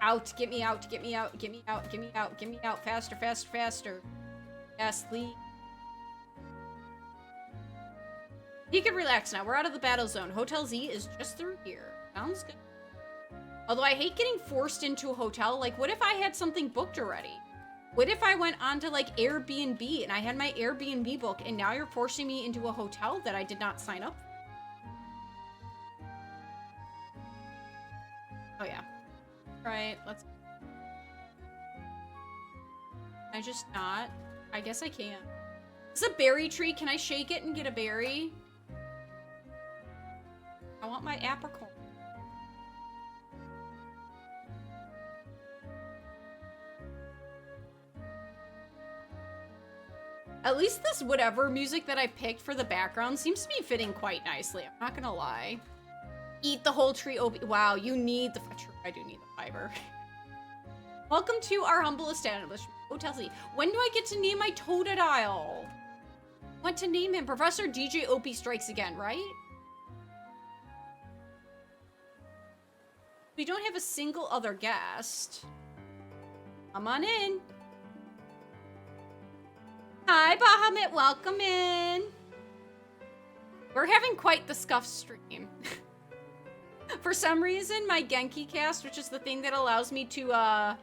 Out, get me out, get me out, get me out, get me out, get me out, faster, faster, faster. Yes, Lee. You can relax now. We're out of the battle zone. Hotel Z is just through here. Sounds good. Although I hate getting forced into a hotel. Like, what if I had something booked already? What if I went on to, like, Airbnb and I had my Airbnb book and now you're forcing me into a hotel that I did not sign up for? Oh, yeah. Right, let's... Can I just not? I guess I can. It's a berry tree. Can I shake it and get a berry? I want my apricorn. At least this whatever music that I picked for the background seems to be fitting quite nicely. I'm not gonna lie. Eat the whole tree. Oh, wow, you need the... I do need the fiber. Welcome to our humble establishment, Hotel Z. When do I get to name my Totodile? Want to name him Professor DJ Opie Strikes Again, right? We don't have a single other guest. Come on in. Hi, Bahamut. Welcome in. We're having quite the scuffed stream. For some reason, my Genki Cast, which is the thing that allows me to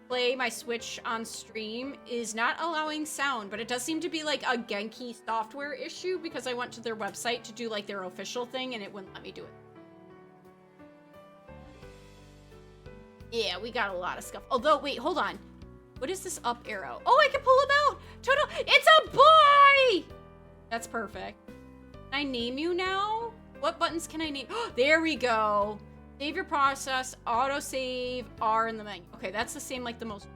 play my Switch on stream, is not allowing sound, but it does seem to be like a Genki software issue because I went to their website to do like their official thing and it wouldn't let me do it. Yeah, we got a lot of stuff. Although, wait, hold on. What is this up arrow? Oh, I can pull him out! Toto, it's a boy! That's perfect. Can I name you now? What buttons can I name? There we go. Save your process, autosave, R in the menu. Okay, that's the same like the most.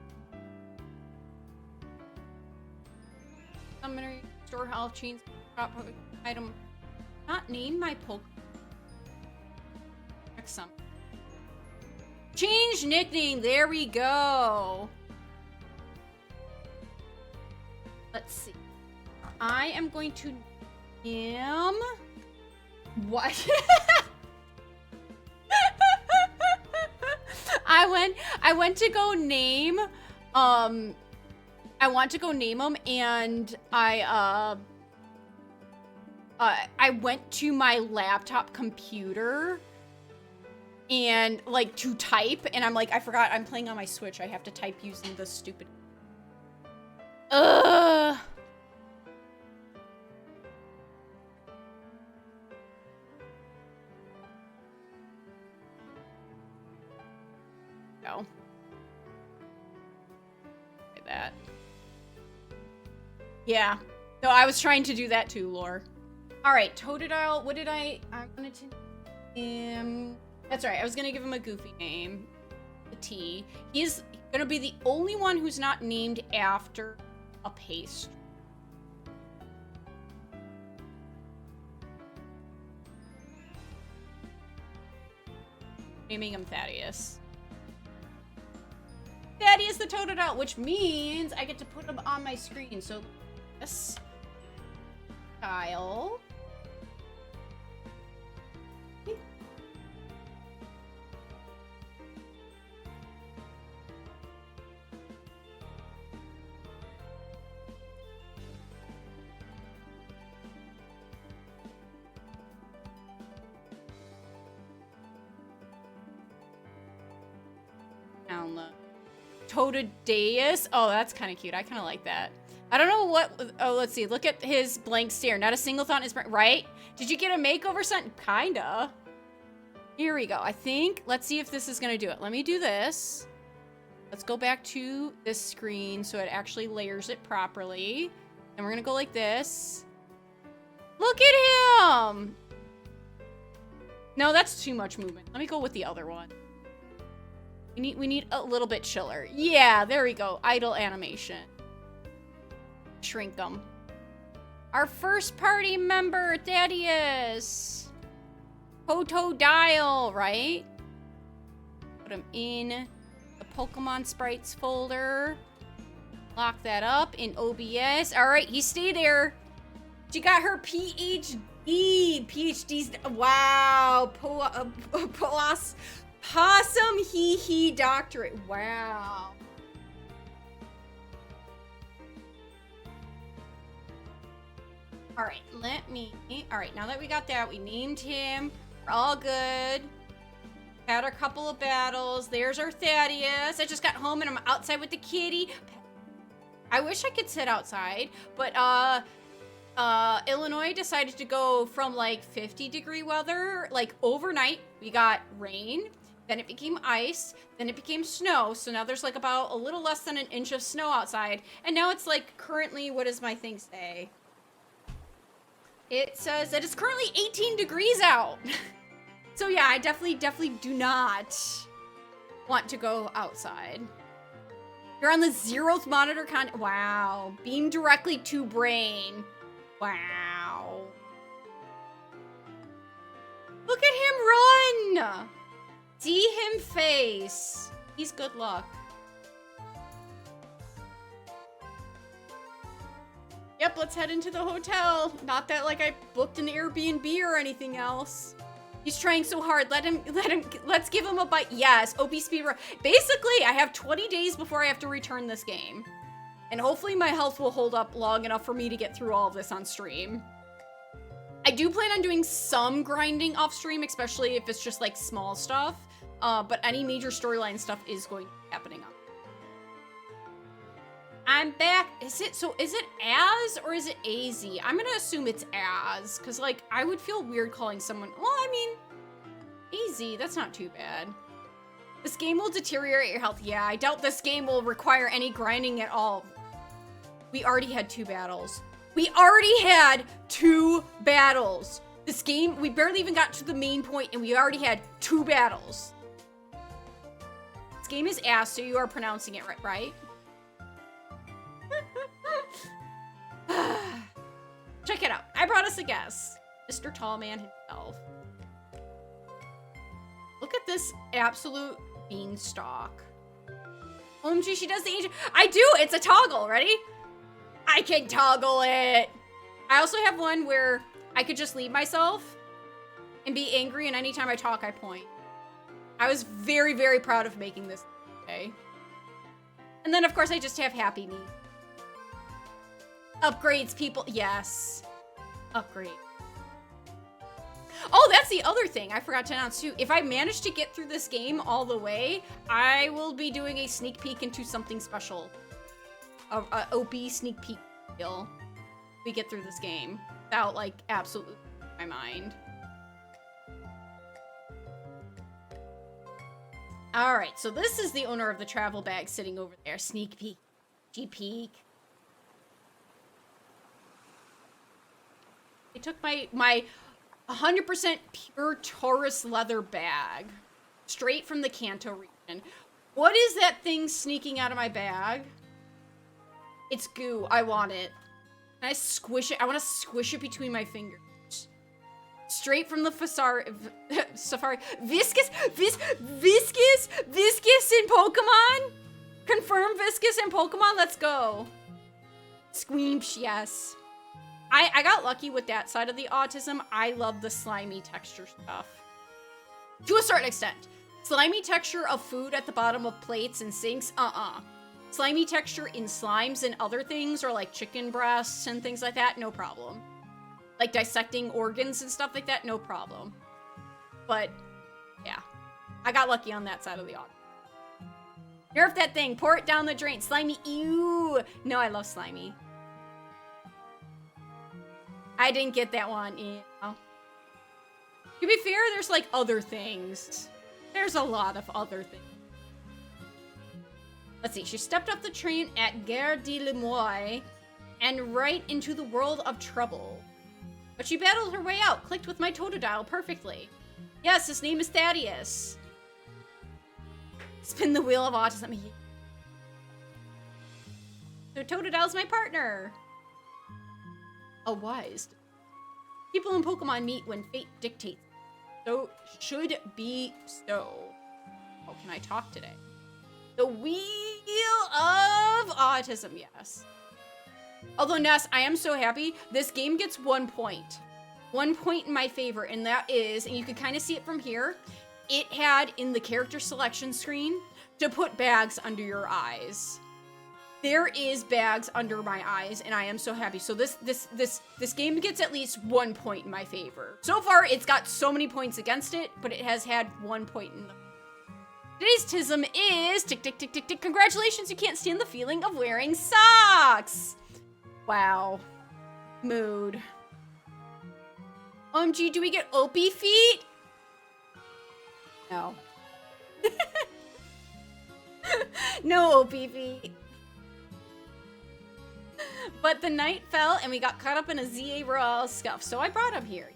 Summoner, store health, chains, drop item. Not name my Pokemon. Next summon. Change nickname, there we go. Let's see. I am going to name... What? I went to go name, I want to go name him, and I went to my laptop computer and like to type, and I'm like, I forgot I'm playing on my Switch. I have to type using the stupid. Ugh. Go. Like that. Yeah. No, I was trying to do that too, Lore. All right, Totodile. What did I wanted to name? That's right. I was gonna give him a goofy name. A T. Gonna be the only one who's not named after a pastry. Naming him Thaddeus. Thaddeus the Totodile, which means I get to put him on my screen. So this style. Totodeus. Oh, that's kind of cute. I kind of like that. I don't know what. Oh, let's see. Look at his blank stare. Not a single thought in his brain. Right? Did you get a makeover something? Kinda. Here we go. I think. Let's see if this is going to do it. Let me do this. Let's go back to this screen so it actually layers it properly. And we're going to go like this. Look at him. No, that's too much movement. Let me go with the other one. We need a little bit chiller. Yeah, there we go. Idle animation. Shrink them. Our first party member, Thaddeus. Totodile, right? Put him in the Pokemon Sprites folder. Lock that up in OBS. All right, he stayed there. She got her PhD. PhD's. Wow. Possum hee doctorate. Wow. All right, all right, now that we got that, we named him. We're all good. Had a couple of battles. There's our Thaddeus. I just got home and I'm outside with the kitty. I wish I could sit outside, but Illinois decided to go from like 50-degree weather, like overnight. We got rain. Then it became ice, then it became snow, so now there's like about a little less than an inch of snow outside, and now it's like currently, what does my thing say? It says that it's currently 18 degrees out. So yeah, I definitely do not want to go outside. You're on the zeroth monitor wow. Beam directly to brain. Wow. Look at him run! See him face. He's good luck. Yep, let's head into the hotel. Not that like I booked an Airbnb or anything else. He's trying so hard. Let's give him a bite. Yes, OP speedrun. Basically, I have 20 days before I have to return this game. And hopefully my health will hold up long enough for me to get through all of this on stream. I do plan on doing some grinding off stream, especially if it's just like small stuff. But any major storyline stuff is going to be happening on. I'm back. Is it Az or is it AZ? I'm gonna assume it's Az, because like I would feel weird calling someone. Well, I mean, AZ. That's not too bad. This game will deteriorate your health. Yeah, I doubt this game will require any grinding at all. We already had 2 battles. This game, we barely even got to the main point, and we already had 2 battles. This game is ass, so you are pronouncing it right? Check it out. I brought us a guest. Mr. Tallman himself. Look at this absolute beanstalk. OMG, she does the ancient. I do! It's a toggle. Ready? I can toggle it. I also have one where I could just leave myself and be angry, and anytime I talk, I point. I was very, very proud of making this today. And then, of course, I just have Happy Me. Upgrades, people. Yes. Upgrade. Oh, that's the other thing I forgot to announce, too. If I manage to get through this game all the way, I will be doing a sneak peek into something special. A OP sneak peek deal. We get through this game. Without, like, absolutely my mind. Alright, so this is the owner of the travel bag sitting over there. Sneak peek. G-peek. They took my 100% pure Taurus leather bag. Straight from the Kanto region. What is that thing sneaking out of my bag? It's goo. I want it. Can I squish it? I want to squish it between my fingers. Straight from the Safari. Viscous in Pokemon? Confirm Viscous in Pokemon? Let's go. Squeamsh, yes. I got lucky with that side of the autism. I love the slimy texture stuff. To a certain extent. Slimy texture of food at the bottom of plates and sinks? Slimy texture in slimes and other things, or like chicken breasts and things like that? No problem. Like dissecting organs and stuff like that? No problem. But, yeah. I got lucky on that side of the autism. Nerf that thing. Pour it down the drain. Slimy. Ew. No, I love slimy. I didn't get that one. Ew. To be fair, there's like other things. There's a lot of other things. Let's see. She stepped off the train at Gare de Limoux and right into the world of trouble. But she battled her way out. Clicked with my Totodile perfectly. Yes, his name is Thaddeus. Spin the wheel of autism. So Totodile's my partner. A wise. People in Pokemon meet when fate dictates. So should be so. Oh, can I talk today? The Wheel of Autism, yes. Although, Ness, I am so happy. This game gets 1 point. 1 point in my favor, and that is, and you can kind of see it from here, it had in the character selection screen to put bags under your eyes. There is bags under my eyes, and I am so happy. So this game gets at least 1 point in my favor. So far, it's got so many points against it, but it has had 1 point in the... Today's tism is tick, tick, tick, tick, tick. Congratulations, you can't stand the feeling of wearing socks. Wow. Mood. OMG, do we get Opie feet? No. No Opie feet. But the night fell and we got caught up in a ZA Royale scuff. So I brought him here.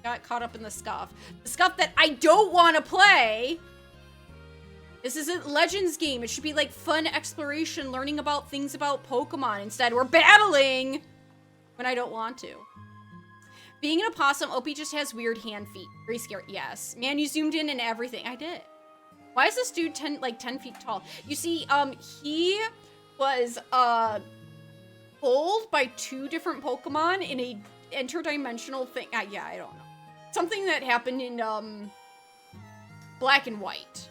Got caught up in the scuff. The scuff that I don't want to play. This isn't Legends game. It should be like fun exploration, learning about things about Pokemon. Instead, we're battling when I don't want to. Being an opossum, Opie just has weird hand feet. Very scary. Yes. Man, you zoomed in and everything. I did. Why is this dude 10 feet tall? You see, he was pulled by 2 different Pokemon in a interdimensional thing. Yeah, I don't know. Something that happened in Black and White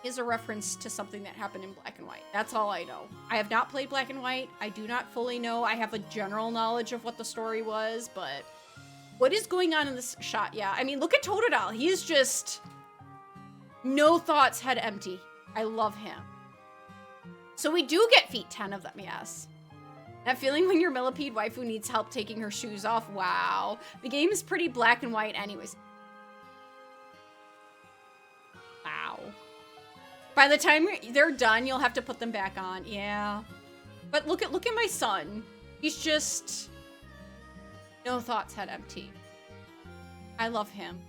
is a reference to something that happened in Black and White. That's all I know. I have not played Black and White. I do not fully know. I have a general knowledge of what the story was, but what is going on in this shot? Yeah, I mean, look at Totodile. He is just no thoughts, head empty. I love him. So we do get feet, 10 of them, yes. That feeling when your millipede waifu needs help taking her shoes off. Wow. The game is pretty black and white anyways. Wow. By the time they're done, you'll have to put them back on. Yeah. But look at my son. He's just no thoughts, head empty. I love him.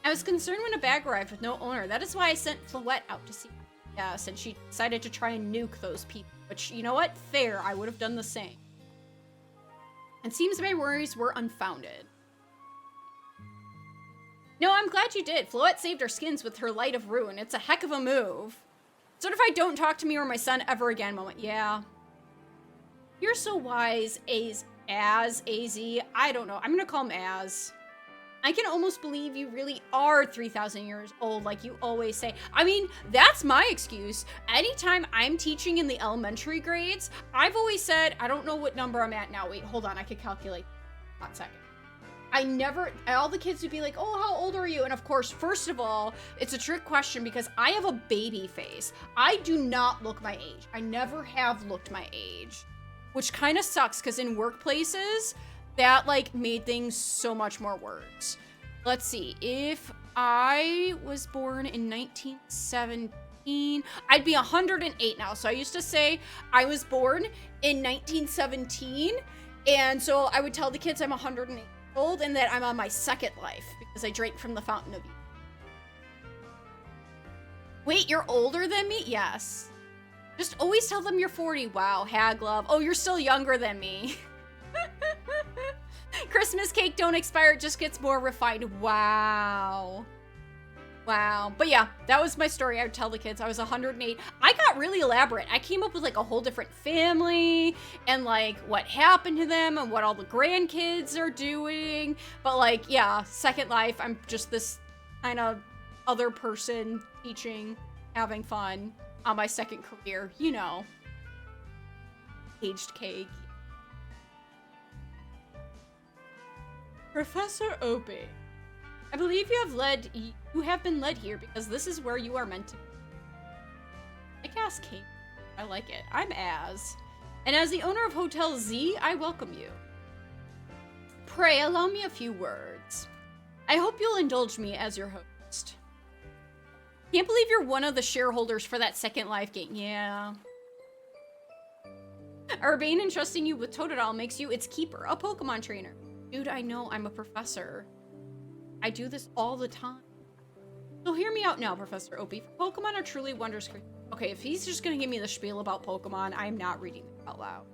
I was concerned when a bag arrived with no owner. That is why I sent Floette out to see. Yes, and she decided to try and nuke those people. Which, you know what? Fair. I would have done the same. And seems my worries were unfounded. No, I'm glad you did. Floette saved our skins with her Light of Ruin. It's a heck of a move. Sort of I don't talk to me or my son ever again moment. Yeah. You're so wise, Az. I don't know. I'm gonna call him Az. I can almost believe you really are 3,000 years old, like you always say. I mean, that's my excuse. Anytime I'm teaching in the elementary grades, I've always said, I don't know what number I'm at now. Wait, hold on. I could calculate. 1 second. All the kids would be like, oh, how old are you? And of course, first of all, it's a trick question because I have a baby face. I do not look my age. I never have looked my age, which kind of sucks because in workplaces, that like made things so much more worse. Let's see. If I was born in 1917, I'd be 108 now. So I used to say I was born in 1917. And so I would tell the kids I'm 108 old and that I'm on my second life because I drank from the fountain of youth. Wait, you're older than me? Yes. Just always tell them you're 40. Wow, hag love. Oh, you're still younger than me. Christmas cake don't expire, it just gets more refined. Wow. Wow. But yeah, that was my story. I would tell the kids I was 108. I got really elaborate. I came up with like a whole different family and like what happened to them and what all the grandkids are doing. But like, yeah, Second Life, I'm just this kind of other person teaching, having fun on my second career, you know. Aged cake. Professor Opie, I believe you have been led here because this is where you are meant to be. I guess, Kate. I like it. I'm Az. And as the owner of Hotel Z, I welcome you. Pray, allow me a few words. I hope you'll indulge me as your host. Can't believe you're one of the shareholders for that Second Life game. Yeah. Urbane entrusting you with Totodile makes you its keeper, a Pokemon trainer. Dude, I know I'm a professor. I do this all the time. So hear me out now, Professor Opie. Pokemon are truly wondrous creatures. Okay, if he's just gonna give me the spiel about Pokemon, I'm not reading it out loud.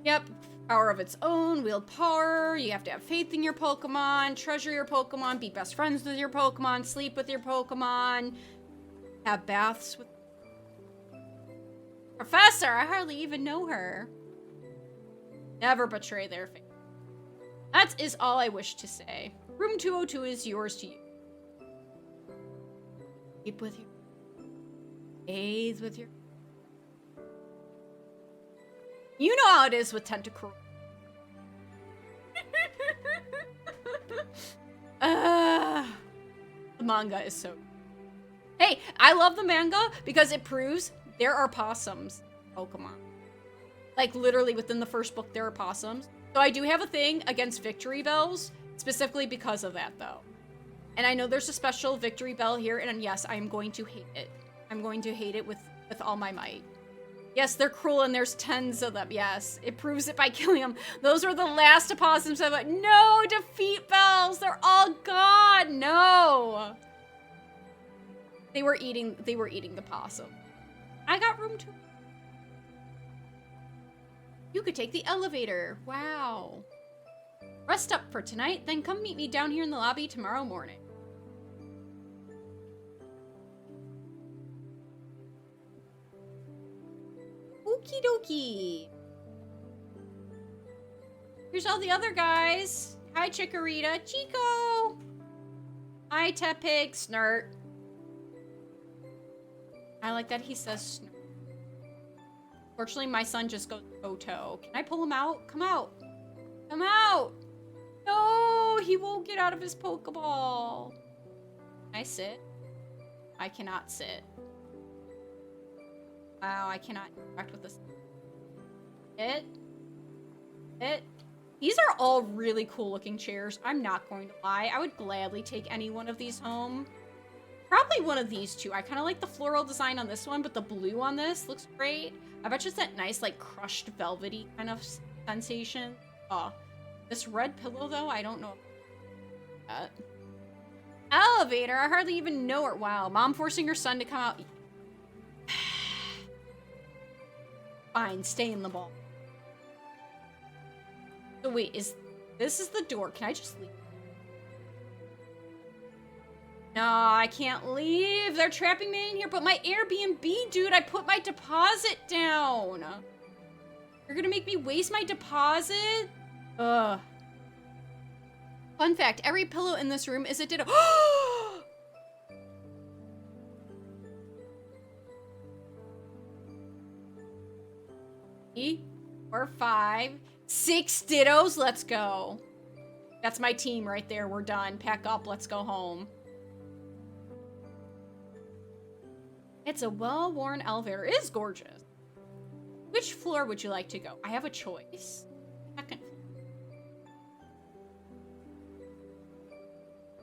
Yep, power of its own, wield power, you have to have faith in your Pokemon, treasure your Pokemon, be best friends with your Pokemon, sleep with your Pokemon, have baths with... Professor, I hardly even know her. Never betray their faith. That is all I wish to say. Room 202 is yours to use. Sleep with your... bathe with your... You know how it is with Tentacruel. The manga is so... Hey, I love the manga because it proves there are possums in Pokemon. Like, literally within the first book, there are possums. So I do have a thing against Victory Bells, specifically because of that, though. And I know there's a special Victory Bell here, and yes, I'm going to hate it. I'm going to hate it with all my might. Yes, they're cruel, and there's tons of them. Yes, it proves it by killing them. Those were the last opossums. I'm like, no, defeat bells. They're all gone. No. They were eating the possum. I got room 2. You could take the elevator. Wow. Rest up for tonight, then come meet me down here in the lobby tomorrow morning. Okie dokie. Here's all the other guys. Hi, Chikorita. Chico. Hi, Tepig. Snurt. I like that he says snurt. Fortunately, my son just goes toe-toe. Can I pull him out? Come out. Come out. No, he won't get out of his Pokeball. Can I sit? I cannot sit. Wow, I cannot interact with this. It. These are all really cool looking chairs. I'm not going to lie. I would gladly take any one of these home. Probably one of these two. I kind of like the floral design on this one, but the blue on this looks great. I bet you it's that nice, like, crushed velvety kind of sensation. Oh, this red pillow, though, I don't know about that. Elevator, I hardly even know her. Wow, mom forcing her son to come out. Fine, stay in the ball. So wait, this is the door. Can I just leave? No, I can't leave. They're trapping me in here. But my Airbnb, dude, I put my deposit down. You're gonna make me waste my deposit? Ugh. Fun fact, every pillow in this room is a ditto. 4, 5, 6 dittos. Let's go. That's my team right there. We're done. Pack up. Let's go home. It's a well-worn elevator. It is gorgeous. Which floor would you like to go? I have a choice. Second floor.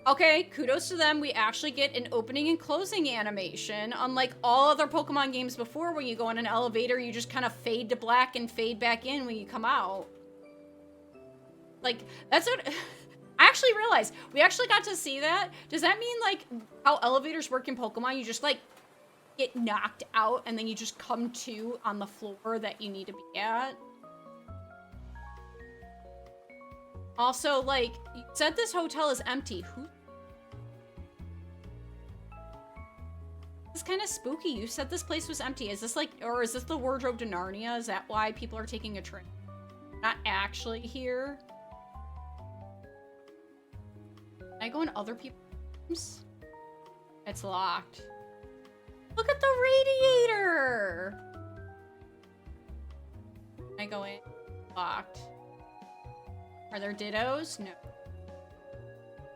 Okay, kudos to them. We actually get an opening and closing animation. Unlike all other Pokemon games before, when you go in an elevator, you just kind of fade to black and fade back in when you come out. Like, that's what... I actually realized we actually got to see that. Does that mean like how elevators work in Pokemon? You just like get knocked out and then you just come to on the floor that you need to be at? Also, like, you said this hotel is empty. Who? It's kind of spooky. You said this place was empty. Is this like, or is this the Wardrobe to Narnia? Is that why people are taking a trip? Not actually here. Can I go in other people's rooms? It's locked. Look at the radiator! Can I go in? Locked. Are there dittos? No.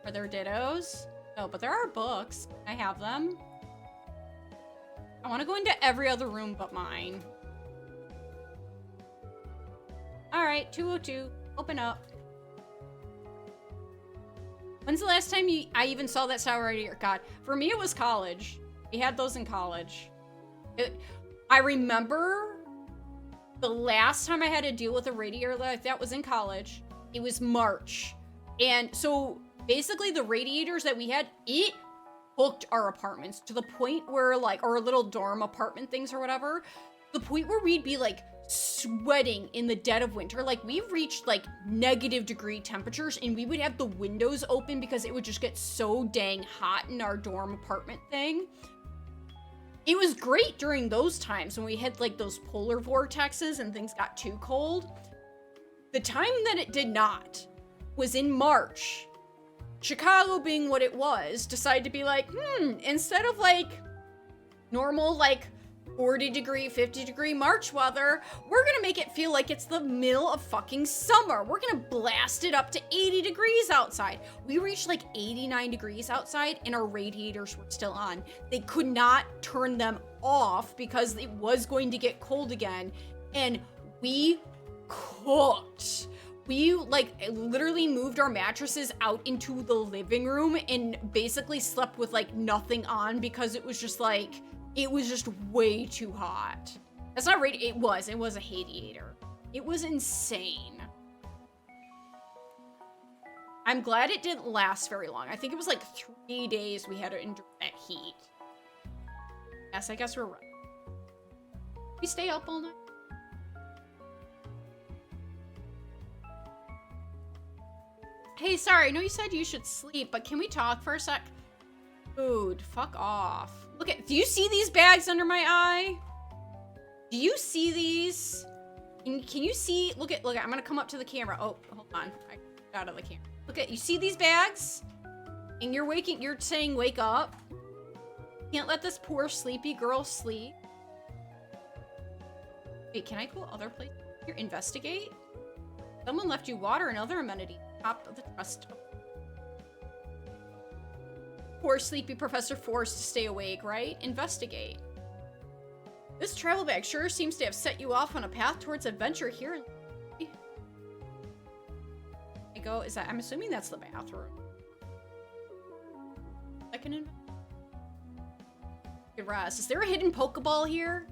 Are there dittos? No, but there are books. I have them. I want to go into every other room but mine. Alright, 202. Open up. When's the last time I even saw that style radiator? God, for me it was college. We had those in college. I remember the last time I had to deal with a radiator like that was in college. It was March. And so basically the radiators that we had, it hooked our apartments to the point where like, our little dorm apartment things or whatever, the point where we'd be like sweating in the dead of winter. Like we've reached like -degree temperatures and we would have the windows open because it would just get so dang hot in our dorm apartment thing. It was great during those times when we had like those polar vortexes and things got too cold. The time that it did not was in March. Chicago, being what it was, decided to be like, instead of like normal like 40-degree, 50-degree March weather, we're gonna make it feel like it's the middle of fucking summer. We're gonna blast it up to 80 degrees outside. We reached like 89 degrees outside and our radiators were still on. They could not turn them off because it was going to get cold again. And we cooked. We like literally moved our mattresses out into the living room and basically slept with like nothing on because it was just like, it was just way too hot. That's not right. It was a radiator. It was insane. I'm glad it didn't last very long. I think it was like 3 days we had to endure that heat. Yes, I guess we're right. We stay up all night. Hey, sorry, I know you said you should sleep, but can we talk for a sec? Dude, fuck off. Look at, do you see these bags under my eye? Do you see these? Can you see, look at, I'm gonna come up to the camera. Oh, hold on, I got out of the camera. Look at, you see these bags? And you're saying wake up. Can't let this poor sleepy girl sleep. Wait, can I go other places? Here, investigate? Someone left you water and other amenities. Top of the trust. Poor sleepy professor forced to stay awake, right? Investigate. This travel bag sure seems to have set you off on a path towards adventure here. I go, is that, I'm assuming that's the bathroom. I can rest. Is there a hidden Pokeball here?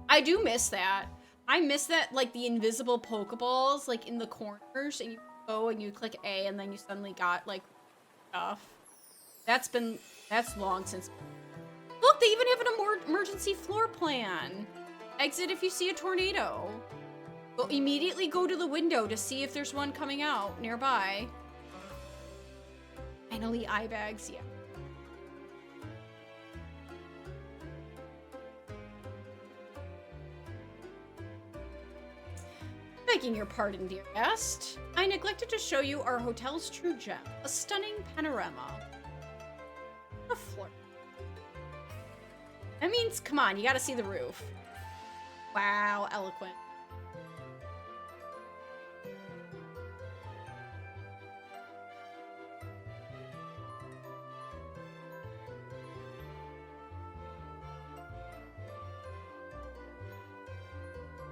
I do miss that. I miss that, like the invisible Pokeballs, like in the corners, and you go and you click A and then you suddenly got like stuff. That's long since. Look, they even have an emergency floor plan. Exit if you see a tornado. Go immediately go to the window to see if there's one coming out nearby. Finally, eye bags, yeah. Begging your pardon, dear guest. I neglected to show you our hotel's true gem, a stunning panorama. The floor. That means, come on, you gotta see the roof. Wow, eloquent.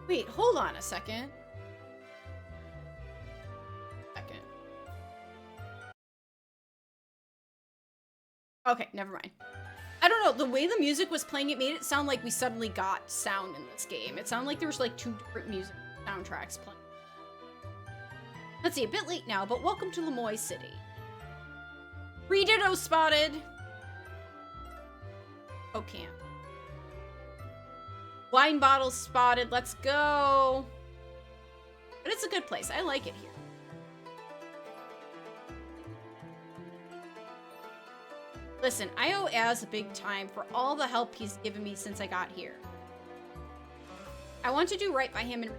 Wait, hold on a second. Okay, never mind. I don't know, the way the music was playing, it made it sound like we suddenly got sound in this game. It sounded like there was like 2 different music soundtracks playing. Let's see, a bit late now, but welcome to Lemoy City. 3 Dittos spotted. Oh, can't. Wine bottles spotted. Let's go. But it's a good place. I like it here. Listen, I owe Az a big time for all the help he's given me since I got here. I want to do right by him and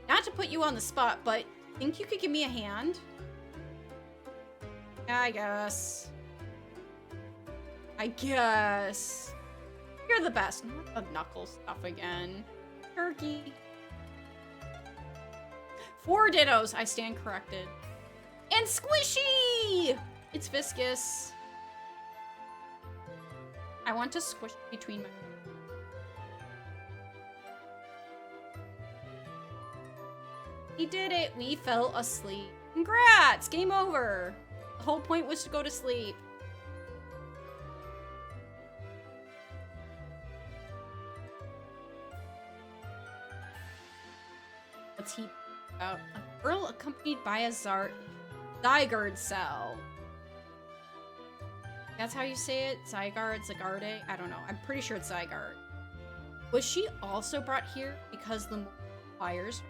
not to put you on the spot, but think you could give me a hand? I guess. You're the best. Not the knuckle stuff again. Turkey. 4 Dittos. I stand corrected. And squishy! It's viscous. I want to squish between my... He did it. We fell asleep. Congrats! Game over. The whole point was to go to sleep. What's he about? A girl accompanied by a Zygarde cell. That's how you say it? Zygarde, Zygarde? I don't know. I'm pretty sure it's Zygarde. Was she also brought here because the fires?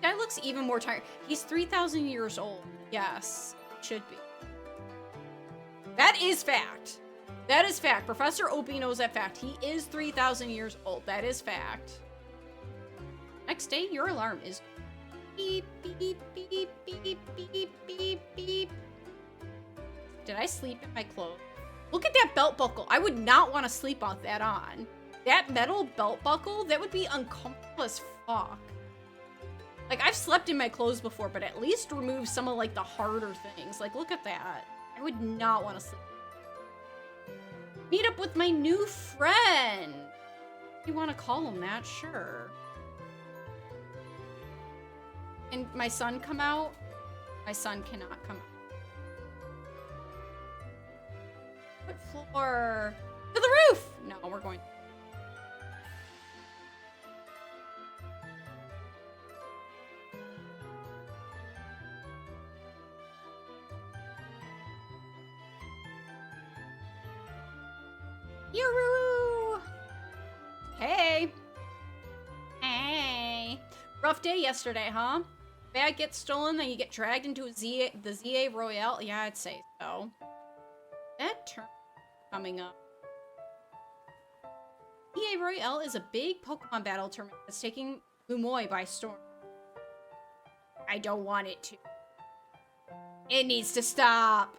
Guy looks even more tired. He's 3,000 years old. Yes, should be. That is fact. That is fact. Professor Opie knows that fact. He is 3,000 years old. That is fact. Next day, your alarm is beep, beep, beep, beep, beep, beep, beep. Did I sleep in my clothes? Look at that belt buckle. I would not want to sleep on that on. That metal belt buckle, that would be uncomfortable as fuck. Like, I've slept in my clothes before, but at least remove some of, like, the harder things. Like, look at that. I would not want to sleep. Meet up with my new friend. If you want to call him that, sure. And my son come out? My son cannot come out. What floor? To the roof! No, we're going. Yoo-hoo! Hey! Hey! Rough day yesterday, huh? Bag gets stolen, then you get dragged into the ZA Royale? Yeah, I'd say so. That turn coming up. ZA Royale is a big Pokemon battle tournament that's taking Lumoy by storm. I don't want it to. It needs to stop.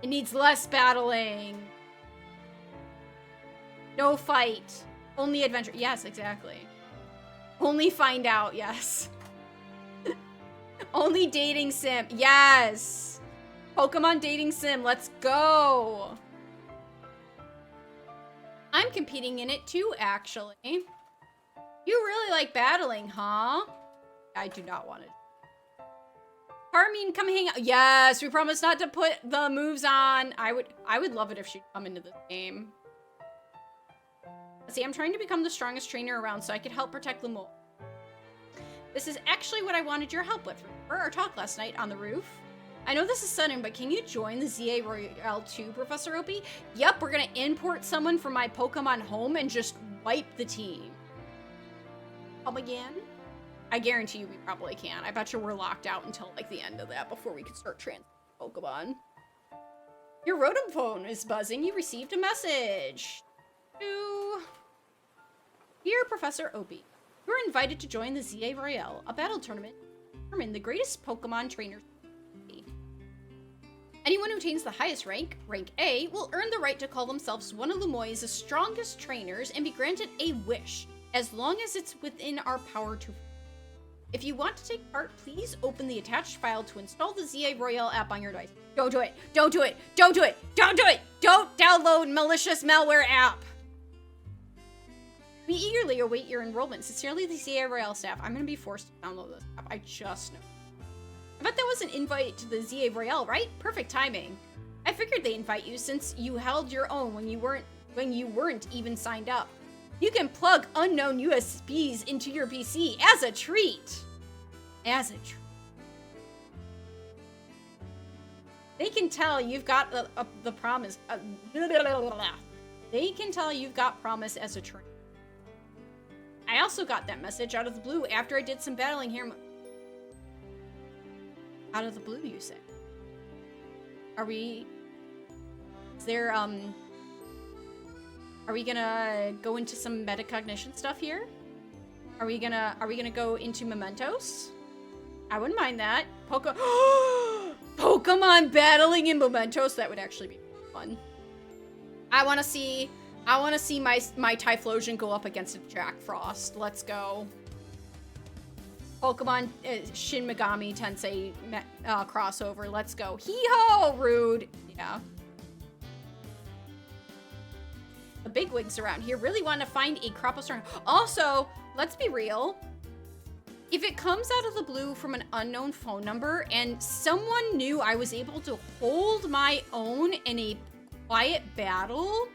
It needs less battling. No fight. Only adventure. Yes, exactly. Only find out, yes. Only dating sim. Yes. Pokemon dating sim. Let's go. I'm competing in it too, actually. You really like battling, huh? I do not want it. Carmine, come hang out. Yes, we promise not to put the moves on. I would love it if she'd come into this game. See, I'm trying to become the strongest trainer around so I could help protect Lemoy. This is actually what I wanted your help with. Remember our talk last night on the roof? I know this is sudden, but can you join the ZA Royale 2, Professor Opie? Yep, we're gonna import someone from my Pokemon home and just wipe the team. Come again? I guarantee you we probably can. I bet you we're locked out until like the end of that before we can start transferring Pokemon. Your Rotom phone is buzzing. You received a message. Dear Professor Opie, you are invited to join the ZA Royale, a battle tournament to determine the greatest Pokemon trainers. Anyone who attains the highest rank, rank A, will earn the right to call themselves one of Lemoy's strongest trainers and be granted a wish, as long as it's within our power to. If you want to take part, please open the attached file to install the ZA Royale app on your device. Don't do it! Don't do it! Don't do it! Don't do it! Don't download malicious malware app! We eagerly await your enrollment. Sincerely, the ZA Royale staff. I'm gonna be forced to download this app. I just know. I bet that was an invite to the ZA Royale, right? Perfect timing. I figured they invite you since you held your own when you weren't when you weren't even signed up. You can plug unknown USBs into your PC as a treat. As a treat. They can tell you've got the promise. They can tell you've got promise as a treat. I also got that message out of the blue after I did some battling here. Out of the blue, you say? Are we... Is there, Are we gonna go into some metacognition stuff here? Are we gonna go into mementos? I wouldn't mind that. Pokemon battling in mementos, that would actually be fun. I wanna see my Typhlosion go up against a Jack Frost. Let's go. Pokemon Shin Megami Tensei crossover. Let's go. Hee-ho! Rude. Yeah. The bigwigs around here really want to find a crop of strong. Also, let's be real. If it comes out of the blue from an unknown phone number and someone knew I was able to hold my own in a quiet battle,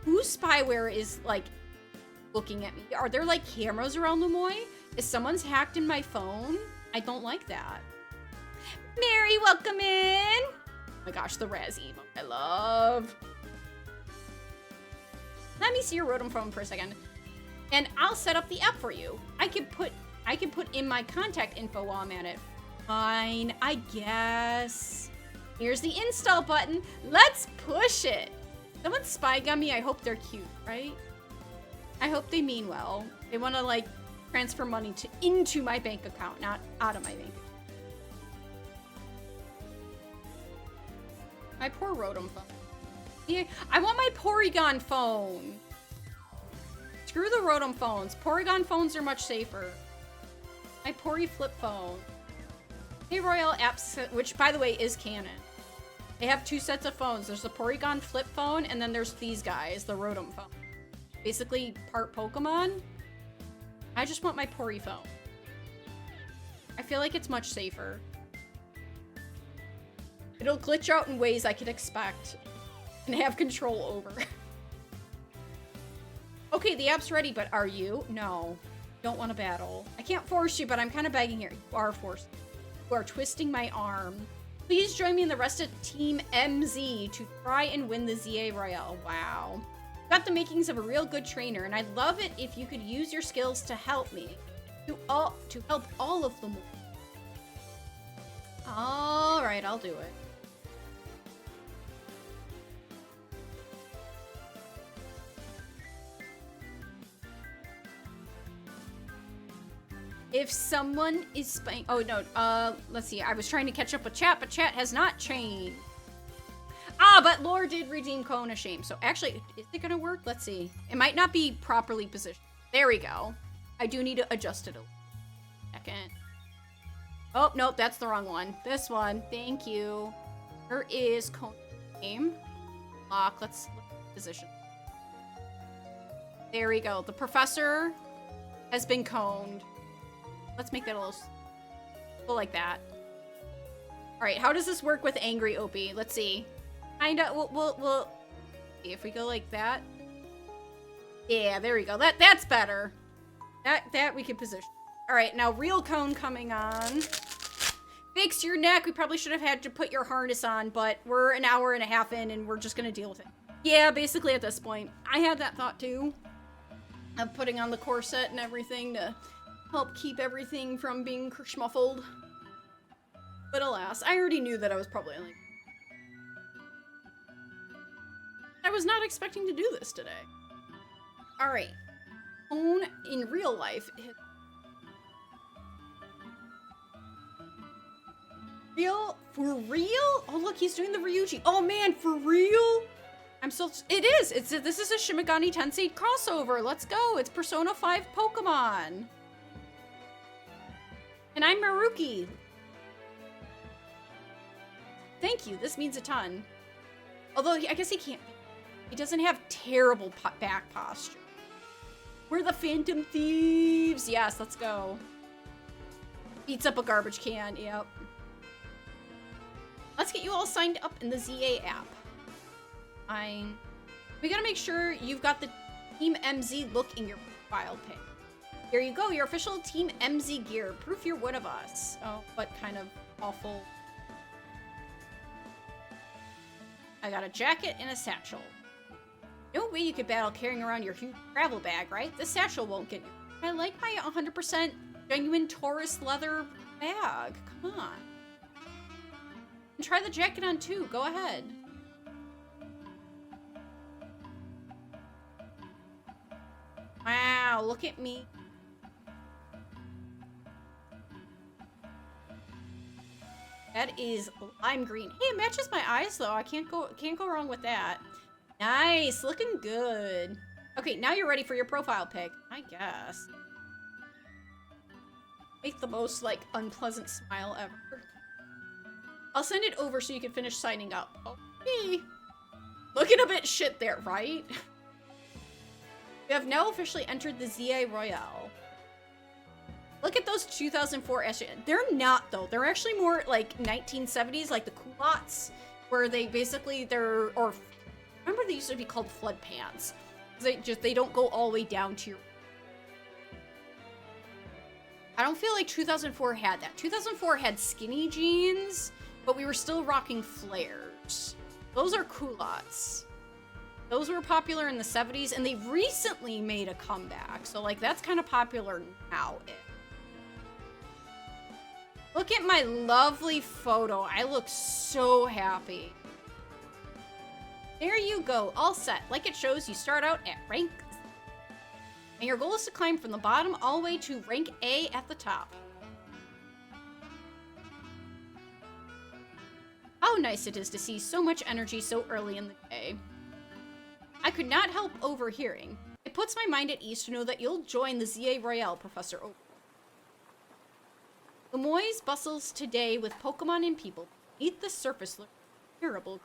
whose spyware is, like, looking at me? Are there, like, cameras around Lemoy? Is someone's hacked in my phone? I don't like that. Mary, welcome in! Oh my gosh, the Raz emote I love. Let me see your Rotom phone for a second. And I'll set up the app for you. I can put in my contact info while I'm at it. Fine, I guess. Here's the install button. Let's push it. Someone spying on me. I hope they're cute, right? I hope they mean well. They want to, like, transfer money into my bank account, not out of my bank account. My poor Rotom phone. Yeah, I want my Porygon phone. Screw the Rotom phones. Porygon phones are much safer. My Pory flip phone. Hey Royal Apps, which by the way is canon. They have two sets of phones. There's the Porygon flip phone, and then there's these guys, the Rotom phone. Basically part Pokemon. I just want my Pory phone. I feel like it's much safer. It'll glitch out in ways I could expect and have control over. Okay, the app's ready, but are you? No. Don't want to battle. I can't force you, but I'm kind of begging here. You are forced. You are twisting my arm. Please join me and the rest of Team MZ to try and win the ZA Royale. Wow. Got the makings of a real good trainer, and I'd love it if you could use your skills to help me. To help all of them. Alright, I'll do it. If someone is spying... Oh, no. Let's see. I was trying to catch up with chat, but chat has not changed. Ah, but Lore did redeem Kona Shame. So actually, is it gonna work? Let's see. It might not be properly positioned. There we go. I do need to adjust it a second. Oh, nope. That's the wrong one. This one. Thank you. There is Kona Shame. Lock. Let's position. There we go. The professor has been coned. Let's make that a little like that. All right, how does this work with Angry Opie? Let's see. Kinda. We'll see if we go like that. Yeah, there we go. That's better. That we can position. All right, now real cone coming on. Fix your neck. We probably should have had to put your harness on, but we're an hour and a half in, and we're just gonna deal with it. Yeah, basically at this point, I had that thought too. Of putting on the corset and everything to help keep everything from being kerschmuffled. But alas, I already knew that I was probably like... I was not expecting to do this today. Alright. Own in real life. Real? For real? Oh look, he's doing the Ryuji. Oh man, for real? I'm so... It is! This is a Shin Megami Tensei crossover. Let's go. It's Persona 5 Pokemon. And I'm Maruki. Thank you, this means a ton. Although, I guess he can't. He doesn't have terrible back posture. We're the Phantom Thieves. Yes, let's go. Eats up a garbage can, yep. Let's get you all signed up in the ZA app. We gotta make sure you've got the Team MZ look in your profile pic. Here you go, your official Team MZ gear. Proof you're one of us. Oh, what kind of awful... I got a jacket and a satchel. No way you could battle carrying around your huge travel bag, right? The satchel won't get you. I like my 100% genuine Taurus leather bag. Come on. And try the jacket on too. Go ahead. Wow, look at me. That is lime green. Hey, it matches my eyes though. I can't go wrong with that. Nice, looking good. Okay, now you're ready for your profile pic, I guess. Make the most like unpleasant smile ever. I'll send it over so you can finish signing up. Okay. Looking a bit shit there, right? You have now officially entered the ZA Royale. Look at those 2004 SG. They're not, though. They're actually more like 1970s, like the culottes, where they basically, or remember they used to be called flood pants. They don't go all the way down to your... I don't feel like 2004 had that. 2004 had skinny jeans, but we were still rocking flares. Those are culottes. Those were popular in the 70s, and they recently made a comeback. So, like, that's kind of popular now. Look at my lovely photo. I look so happy. There you go, all set. Like it shows, you start out at rank. And your goal is to climb from the bottom all the way to rank A at the top. How nice it is to see so much energy so early in the day. I could not help overhearing. It puts my mind at ease to know that you'll join the ZA Royale, Professor Oak. Lemoyne bustles today with Pokemon and people. Beneath the surface look terrible.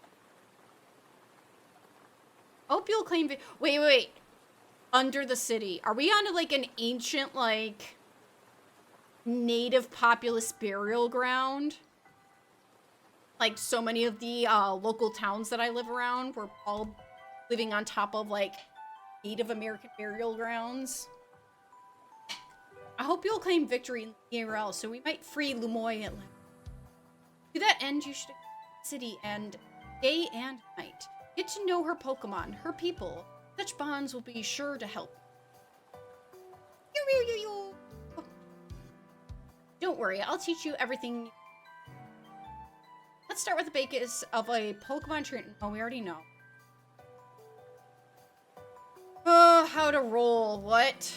Hope you'll claim... Wait. Under the city. Are we on like an ancient, like, native populous burial ground? Like so many of the local towns that I live around were all living on top of, like, Native American burial grounds. I hope you'll claim victory in the ERL so we might free Lemoyne at last. To that end, you should city and day and night. Get to know her Pokemon, her people. Such bonds will be sure to help. Don't worry, I'll teach you everything. Let's start with the basics of a Pokemon trainer. Oh, we already know. Oh, how to roll. What?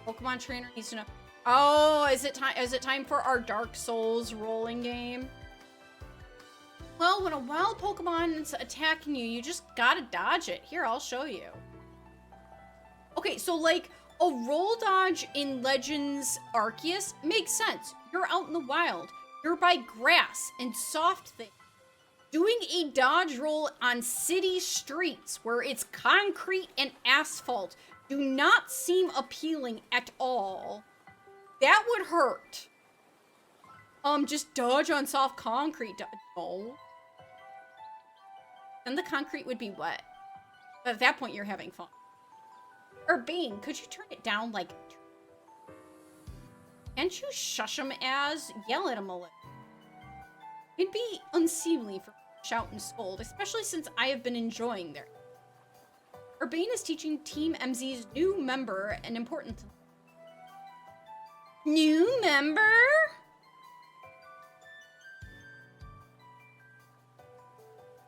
Pokemon trainer needs to know. Oh, is it time for our Dark Souls rolling game? Well, when a wild Pokemon's attacking you, you just gotta dodge it. Here, I'll show you. Okay, so like a roll dodge in Legends Arceus makes sense. You're out in the wild. You're by grass and soft things. Doing a dodge roll on city streets where it's concrete and asphalt do not seem appealing at all. That would hurt. Just dodge on soft concrete. No. Then the concrete would be wet. But at that point, you're having fun. Urbane, could you turn it down, like... Can't you shush him as? Yell at him a little. It'd be unseemly for shout and scold, especially since I have been enjoying their... Urbane is teaching Team MZ's new member an important... New member?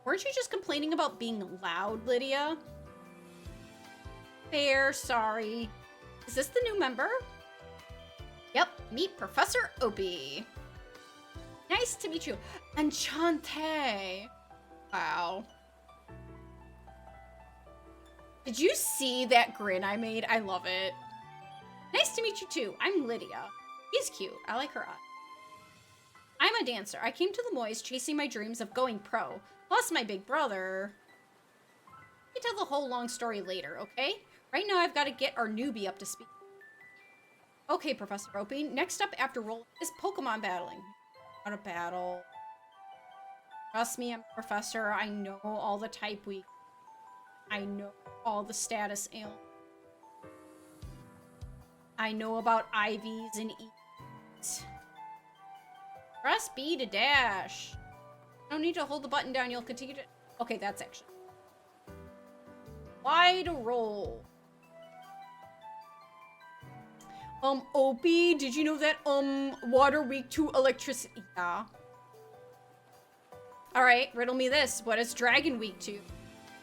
Weren't you just complaining about being loud, Lydia? Fair, sorry. Is this the new member? Yep, meet Professor Opie. Nice to meet you. Enchante. Wow. Did you see that grin I made? I love it. Nice to meet you too. I'm Lydia. He's cute. I like her eye. I'm a dancer. I came to Lemoyne chasing my dreams of going pro. Plus my big brother. We tell the whole long story later, okay? Right now I've got to get our newbie up to speed. Okay, Professor Opie. Next up after roll is Pokemon battling. How to battle. Trust me, I'm a professor. I know all the type weak. I know all the status ailments. I know about IVs and E's. Press B to dash. No need to hold the button down. You'll continue to... Okay, that's action. Y to roll. Opie, did you know that, water weak to electricity? Yeah. Alright, riddle me this. What is dragon weak to?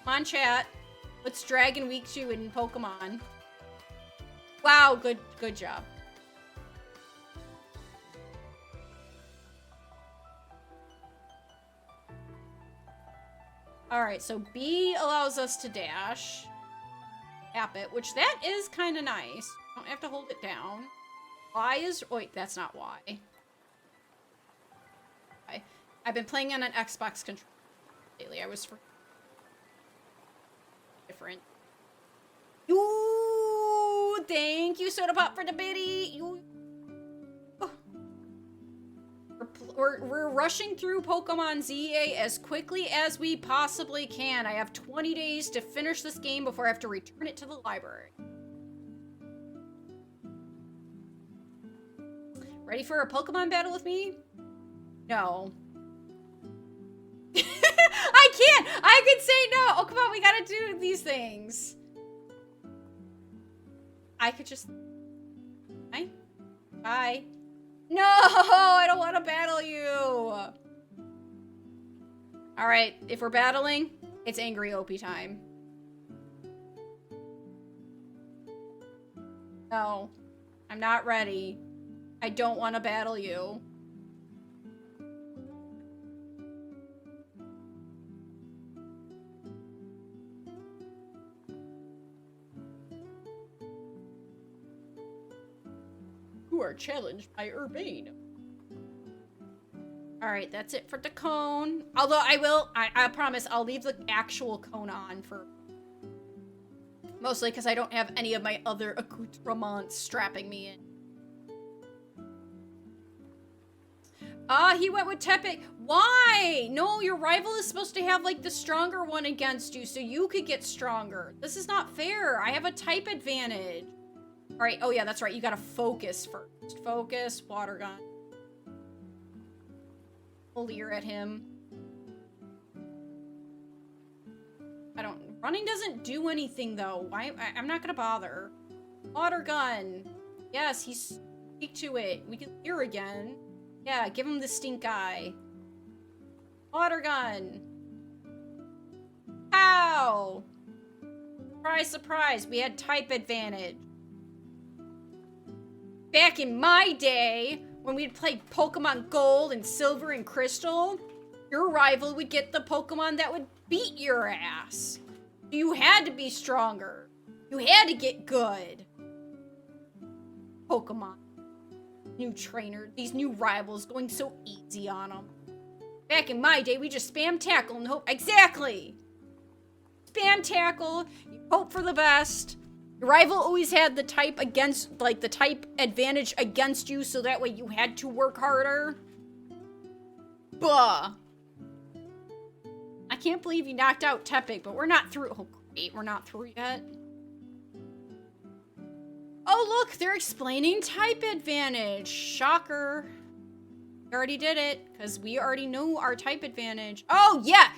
Come on, chat. What's dragon weak to in Pokemon? Wow, good job. Alright, so B allows us to dash. Tap it, which that is kind of nice. Don't have to hold it down. Y is... Wait, that's not Y. I've been playing on an Xbox controller lately. I was for... different. Ooh, thank you, Soda Pop, for the biddy. We're rushing through Pokemon ZA as quickly as we possibly can. I have 20 days to finish this game before I have to return it to the library. Ready for a Pokemon battle with me? No. I can't! I could say no! Oh, come on, we gotta do these things. I could just... Hi? Bye. No! I don't want to battle you! Alright, if we're battling, it's Angry Opie time. No. I'm not ready. I don't want to battle you. You are challenged by Urbane. Alright, that's it for the cone. Although I promise I'll leave the actual cone on for... Mostly because I don't have any of my other accoutrements strapping me in. He went with Tepig. Why? No, your rival is supposed to have, like, the stronger one against you so you could get stronger. This is not fair. I have a type advantage. Alright, oh yeah, that's right. You gotta focus first. Focus, water gun. We'll leer at him. Running doesn't do anything, though. I'm not gonna bother. Water gun. Yes, he's weak to it. We can leer again. Yeah, give him the stink eye. Water gun. Ow! Surprise, surprise. We had type advantage. Back in my day, when we'd play Pokemon Gold and Silver and Crystal, your rival would get the Pokemon that would beat your ass. You had to be stronger. You had to get good. Pokemon. New trainer. These new rivals going so easy on them. Back in my day, we just spam tackle and hope. Exactly! Spam tackle. You hope for the best. Your rival always had the type against, like, the type advantage against you, so that way you had to work harder. Buh. I can't believe you knocked out Tepig, but we're not through. Oh, great. We're not through yet. Oh, look, they're explaining type advantage. Shocker. We already did it, because we already know our type advantage. Oh, yeah,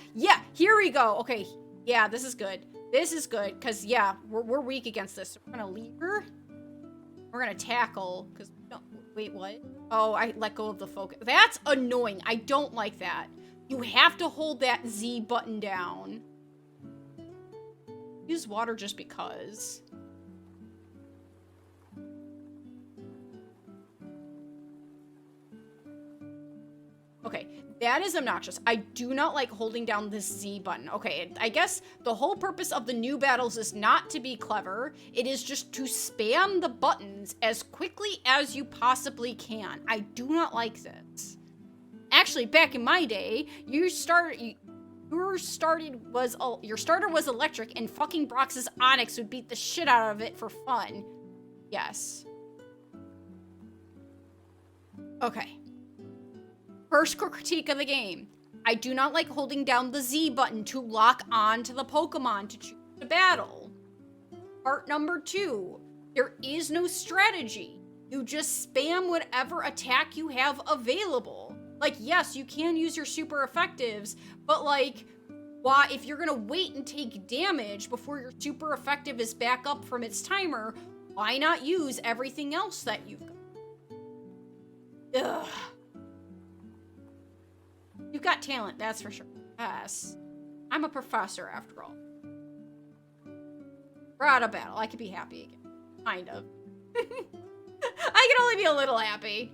here we go. Okay, yeah, this is good. This is good, because, yeah, we're weak against this. So we're going to leave her. We're going to tackle, because, no, wait, what? Oh, I let go of the focus. That's annoying. I don't like that. You have to hold that Z button down. Use water just because. Okay, that is obnoxious. I do not like holding down this Z button. Okay, I guess the whole purpose of the new battles is not to be clever. It is just to spam the buttons as quickly as you possibly can. I do not like this. Actually, back in my day, your starter was electric, and fucking Brox's Onix would beat the shit out of it for fun. Yes. Okay. First critique of the game. I do not like holding down the Z button to lock on to the Pokemon to choose to battle. Part number 2, there is no strategy. You just spam whatever attack you have available. Like, yes, you can use your super effectives, but like, why, if you're gonna wait and take damage before your super effective is back up from its timer, why not use everything else that you've got? Ugh. You've got talent, that's for sure. Yes. I'm a professor, after all. We're out of battle. I could be happy again. Kind of. I can only be a little happy.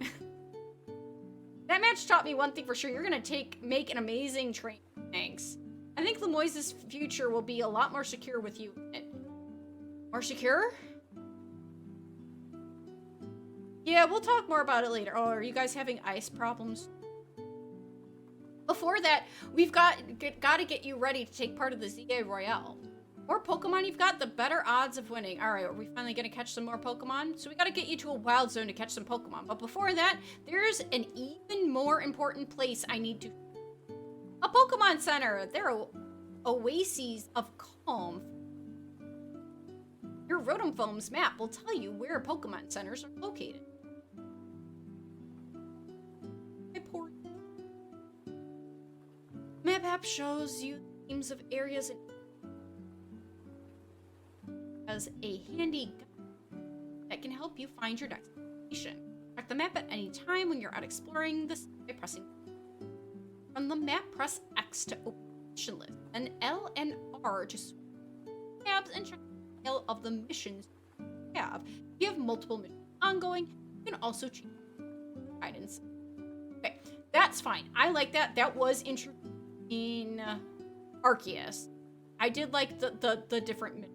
That match taught me one thing for sure. You're gonna make an amazing train. Thanks. I think Lemoise's future will be a lot more secure with you. More secure? Yeah, we'll talk more about it later. Oh, are you guys having ice problems? Before that, we've got to get you ready to take part of the ZA Royale. More Pokemon you've got, the better odds of winning. All right, are we finally going to catch some more Pokemon? So we got to get you to a wild zone to catch some Pokemon. But before that, there's an even more important place I need to... A Pokemon Center. They're oases of calm. Your Rotom Foam's map will tell you where Pokemon Centers are located. Map app shows you names of areas and as a handy guide that can help you find your destination. Check the map at any time when you're out exploring this by pressing. From the map, press X to open the mission list, and L and R to switch tabs and check the detail of the missions you have. If you have multiple missions ongoing, you can also change guidance. Okay, that's fine. I like that. That was introduced in Arceus. I did like the different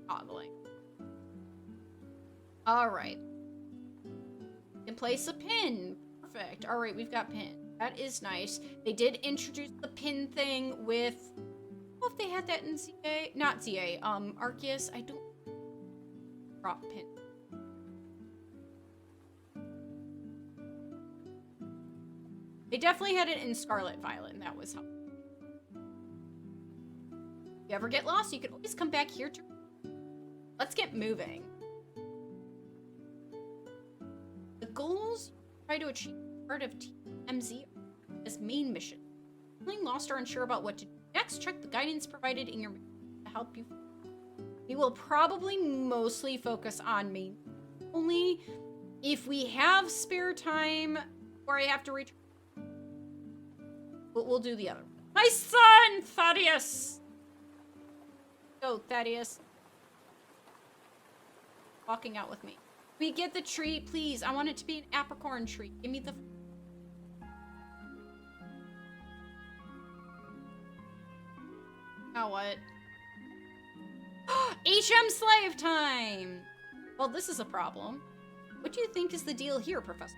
toggling. Alright. You can place a pin. Perfect. Alright, we've got pin. That is nice. They did introduce the pin thing with... I don't know if they had that in ZA. Not ZA. Arceus. I don't... Drop pin. They definitely had it in Scarlet Violet, and that was helpful. If you ever get lost, you can always come back here to... Let's get moving. The goals you try to achieve part of TMZ as main mission. Feeling lost or unsure about what to do next, check the guidance provided in your mission to help you. We will probably mostly focus on main. Only if we have spare time or I have to return. But we'll do the other one. My son, Thaddeus! Go, Thaddeus. Walking out with me. We get the tree, please. I want it to be an apricorn tree. Give me the... Now what? HM slave time! Well, this is a problem. What do you think is the deal here, Professor?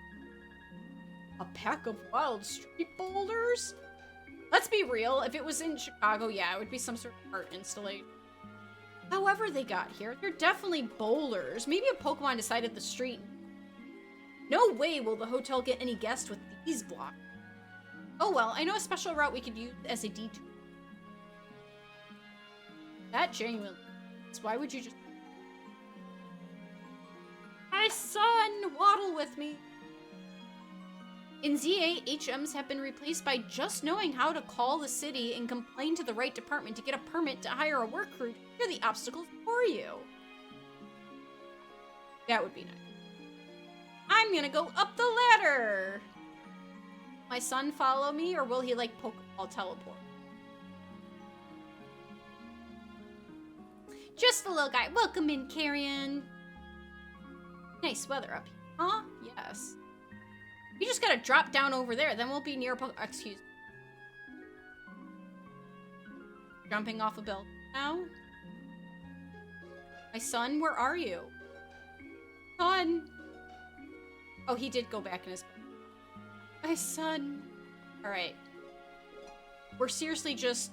A pack of wild street boulders? Let's be real. If it was in Chicago, yeah, it would be some sort of art installation. However they got here, they're definitely boulders. Maybe a Pokemon decided the street. No way will the hotel get any guests with these blocks. Oh well, I know a special route we could use as a detour. That genuinely. Why would you just... My son, waddle with me. In ZA, HMs have been replaced by just knowing how to call the city and complain to the right department to get a permit to hire a work crew to clear the obstacles for you. That would be nice. I'm gonna go up the ladder. My son follow me, or will he like Pokeball teleport? Just a little guy. Welcome in, Carrion. Nice weather up here. Huh? Yes. We just gotta drop down over there, then we'll be near excuse me. Jumping off a building now. My son, where are you? Son! Oh, he did go back in his... My son. Alright. We're seriously just...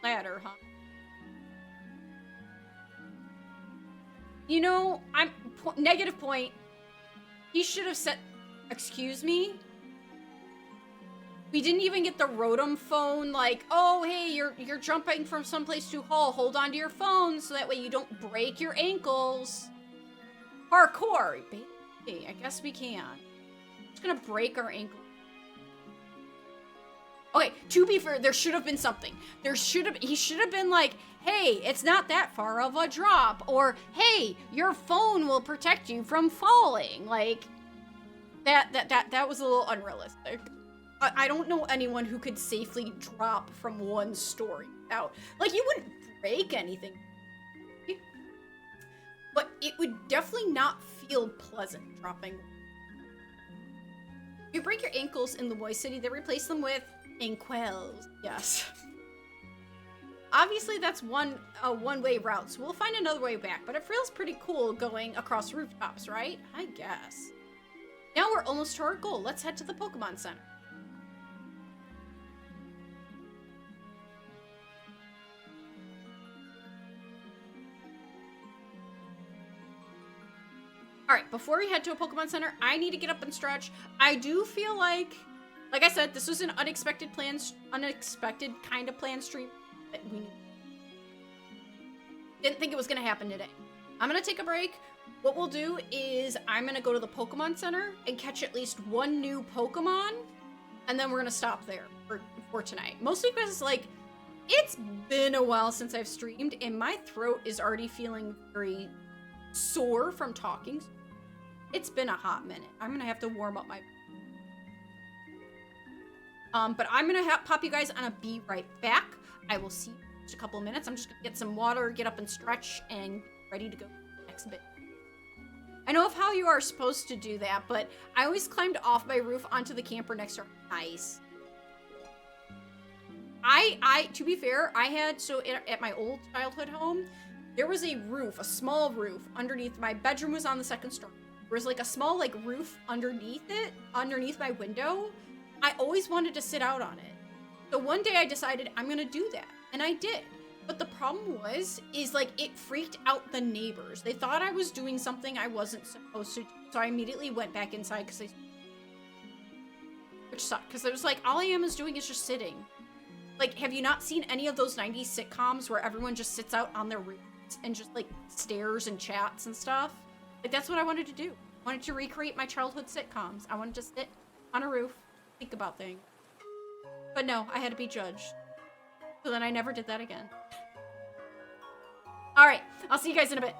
ladder, huh? You know, negative point. He should have said, excuse me? We didn't even get the Rotom phone, like, oh, hey, you're jumping from someplace to Hall. Hold on to your phone so that way you don't break your ankles. Parkour. Baby, I guess we can. It's gonna break our ankle. Okay, to be fair, there should have been something. He should have been like, hey, it's not that far of a drop. Or, hey, your phone will protect you from falling. Like, that was a little unrealistic. I don't know anyone who could safely drop from one story without, like, you wouldn't break anything. But it would definitely not feel pleasant dropping. You break your ankles in the Boy City, they replace them with Inkwells. Yes. Obviously, that's a one-way route, so we'll find another way back. But it feels pretty cool going across rooftops, right? I guess. Now we're almost to our goal. Let's head to the Pokemon Center. Alright, before we head to a Pokemon Center, I need to get up and stretch. I do feel like I said, this was an unexpected kind of planned stream that we didn't think it was going to happen today. I'm going to take a break. What we'll do is I'm going to go to the Pokemon Center and catch at least one new Pokemon, and then we're going to stop there for tonight. Mostly because, like, it's been a while since I've streamed, and my throat is already feeling very sore from talking. It's been a hot minute. I'm going to have to warm up my... but I'm going to pop you guys on a be right back. I will see you in just a couple of minutes. I'm just going to get some water, get up and stretch, and ready to go next bit. I know of how you are supposed to do that, but I always climbed off my roof onto the camper next to our house. To be fair, I had, at my old childhood home, there was a roof, a small roof underneath. My bedroom was on the second story. There was like a small roof underneath it, underneath my window. I always wanted to sit out on it. So one day I decided I'm gonna do that, and I did. But the problem is like it freaked out the neighbors. They thought I was doing something I wasn't supposed to do. So I immediately went back inside which sucked, because it was like, all I am doing is just sitting. Like, have you not seen any of those 90s sitcoms where everyone just sits out on their roofs and just like stares and chats and stuff? Like, that's what I wanted to do. I wanted to recreate my childhood sitcoms. I wanted to sit on a roof, think about things. But no, I had to be judged. So then I never did that again. All right, I'll see you guys in a bit.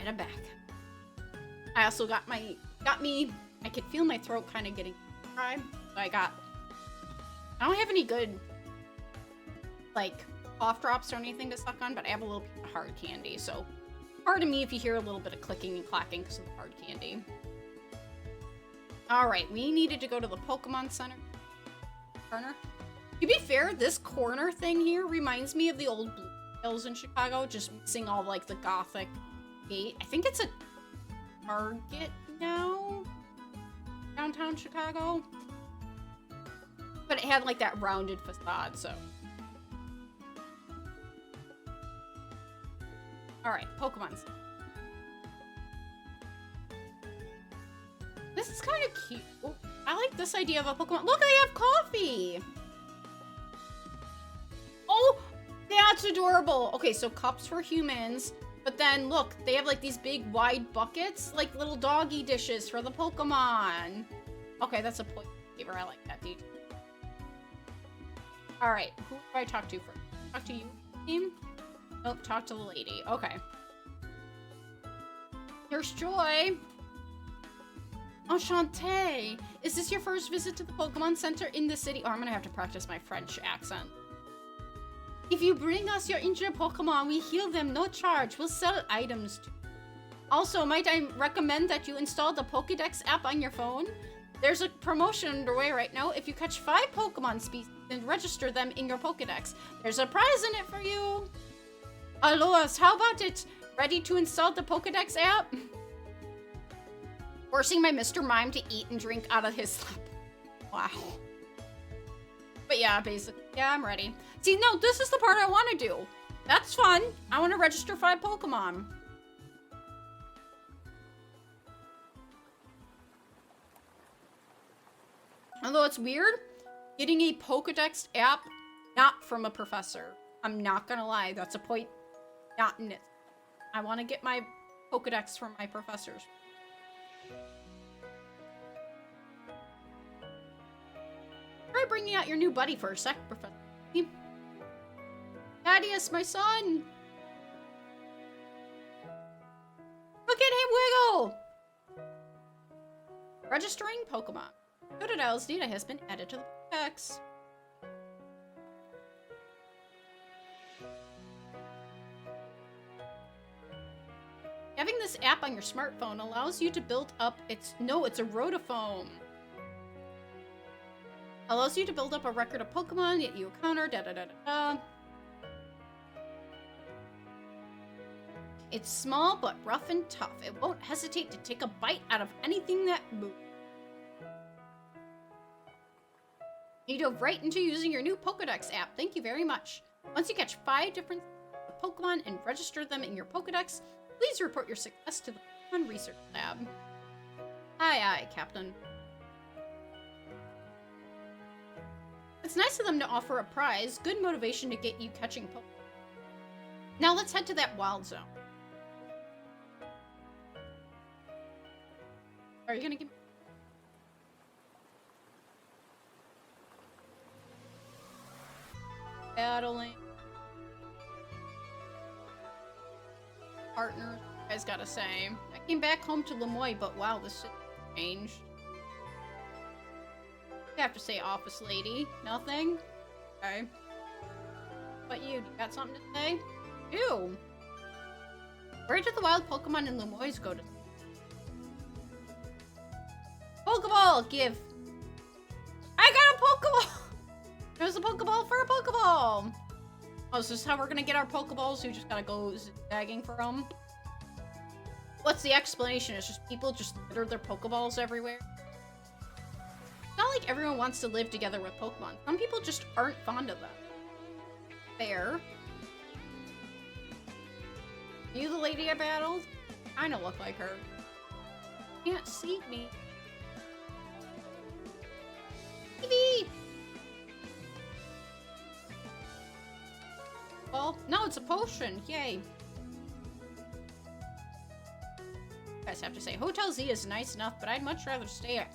Alright, I'm back. I also got me, I could feel my throat kind of getting dry. So I don't have any good, like, cough drops or anything to suck on, but I have a little piece of hard candy, so pardon me if you hear a little bit of clicking and clacking because of the hard candy. Alright, we needed to go to the Pokemon Center. Corner. To be fair, this corner thing here reminds me of the old Blue Hills in Chicago, just missing all, like, the gothic gate. I think it's a Target now? Downtown Chicago? But it had, like, that rounded facade, so... Alright, Pokemon Center. This is kind of cute. Ooh, I like this idea of a Pokemon. Look, I have coffee! Oh, that's adorable. Okay, so cups for humans. But then, look, they have, like, these big, wide buckets. Like, little doggy dishes for the Pokemon. Okay, that's a point saver. I like that detail. Alright, who do I talk to first? Talk to you, team? Nope, talk to the lady. Okay. Here's Joy. Enchanté. Is this your first visit to the Pokemon Center in the city? Oh, I'm gonna have to practice my French accent. If you bring us your injured Pokemon, we heal them, no charge. We'll sell items too. Also, might I recommend that you install the Pokédex app on your phone? There's a promotion underway right now. If you catch 5 Pokemon species and register them in your Pokédex, there's a prize in it for you. Alois, how about it? Ready to install the Pokédex app? Forcing my Mr. Mime to eat and drink out of his lap. Wow. But yeah, basically, yeah, I'm ready. See, no, this is the part I want to do. That's fun. I want to register 5 Pokemon. Although it's weird, getting a Pokédex app not from a professor. I'm not gonna lie, that's a point not in it. I want to get my Pokédex from my professors. Try bringing out your new buddy for a sec, Professor. Thaddeus, my son! Look at him wiggle! Registering Pokemon. Totodile's data has been added to the Pokédex. Having this app on your smartphone allows you to build up it's a Rotophone. Allows you to build up a record of Pokemon that you encounter, da-da-da-da-da. It's small, but rough and tough. It won't hesitate to take a bite out of anything that moves. You dove right into using your new Pokédex app. Thank you very much. Once you catch 5 different Pokemon and register them in your Pokédex, please report your success to the Pokemon Research Lab. Aye, Captain. It's nice of them to offer a prize. Good motivation to get you catching Pokemon. Now let's head to that wild zone. Are you gonna give me... Battling. Partners, you guys gotta say. I came back home to Lemoyne, but wow, this shit changed. You have to say, office lady. Nothing? Okay. But you got something to say? Ew. Where did the wild Pokemon in Lemoyne go to? Pokeball! Give! I got a Pokeball! There's a Pokeball for a Pokeball! Oh, is this how we're gonna get our Pokeballs? We just gotta go zigzagging for them? What's the explanation? It's just people just litter their Pokeballs everywhere? It's not like everyone wants to live together with Pokemon. Some people just aren't fond of them. Fair. You the lady I battled? Kinda look like her. Can't see me. Eevee! Well, no, it's a potion. Yay. You guys have to say, Hotel Z is nice enough, but I'd much rather stay at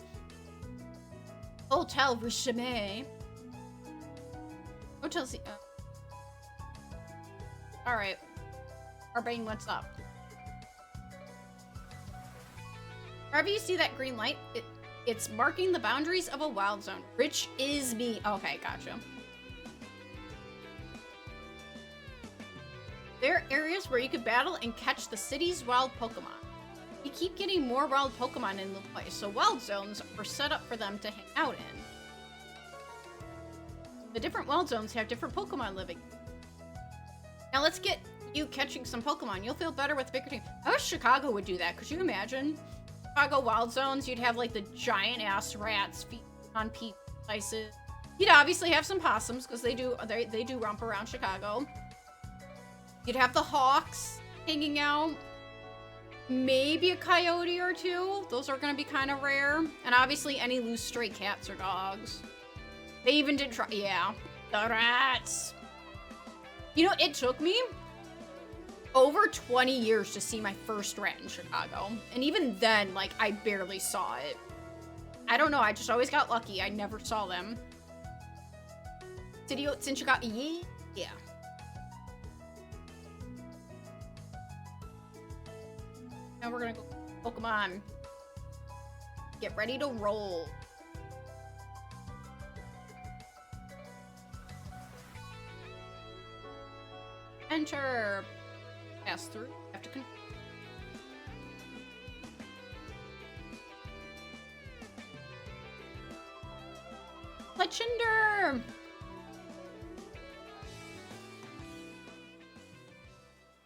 Hotel Richemont. Hotel Z. Alright. Arbane, what's up? Wherever you see that green light, it's marking the boundaries of a wild zone. Which is me. Okay, gotcha. There are areas where you could battle and catch the city's wild Pokemon. You keep getting more wild Pokemon in the place, so wild zones are set up for them to hang out in. The different wild zones have different Pokemon living. Now let's get you catching some Pokemon. You'll feel better with a bigger team. I wish Chicago would do that. Could you imagine? Chicago wild zones, you'd have like the giant ass rats feeding on places. You'd obviously have some possums because they do romp around Chicago. You'd have the hawks hanging out. Maybe a coyote or two. Those are going to be kind of rare. And obviously any loose stray cats or dogs. They even did try. Yeah. The rats. You know, it took me over 20 years to see my first rat in Chicago. And even then, like, I barely saw it. I don't know. I just always got lucky. I never saw them. City Oats in Chicago. Yeah. Yeah. Now we're gonna go Pokemon. Get ready to roll. Enter. Pass through. Have to Fletchinder!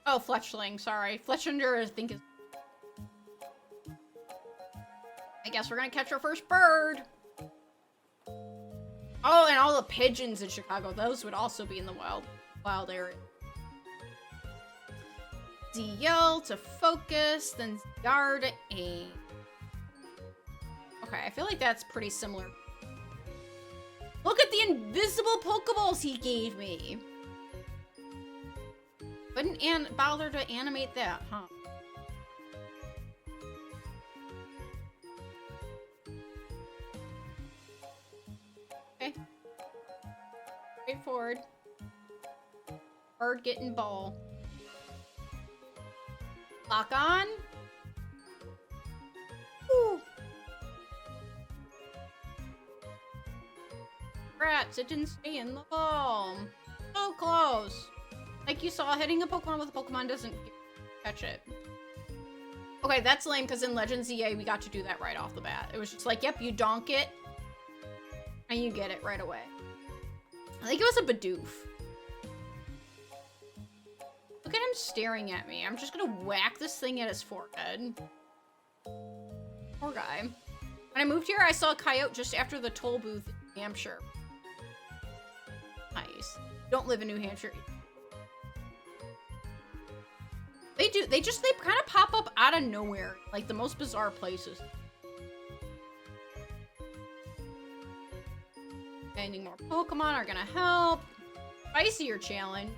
Oh, Fletchling, sorry. Fletchinder, I think, is... I guess we're gonna catch our first bird. Oh, and all the pigeons in Chicago. Those would also be in the wild area. ZL to focus, then ZR to aim. Okay, I feel like that's pretty similar. Look at the invisible Pokeballs he gave me. Couldn't bother to animate that, huh? Okay. Straightforward. Bird getting ball. Lock on. Woo. Rats, it didn't stay in the ball. So close. Like you saw, hitting a Pokemon with a Pokemon doesn't catch it. Okay, that's lame because in Legends EA we got to do that right off the bat. It was just like, yep, you donk it and you get it right away. I think it was a Bidoof. Look at him staring at me. I'm just gonna whack this thing at his forehead. Poor guy. When I moved here, I saw a coyote just after the toll booth in New Hampshire. Nice. Don't live in New Hampshire. They do. They kind of pop up out of nowhere. Like the most bizarre places. Finding more Pokemon are gonna help. Spicier challenge.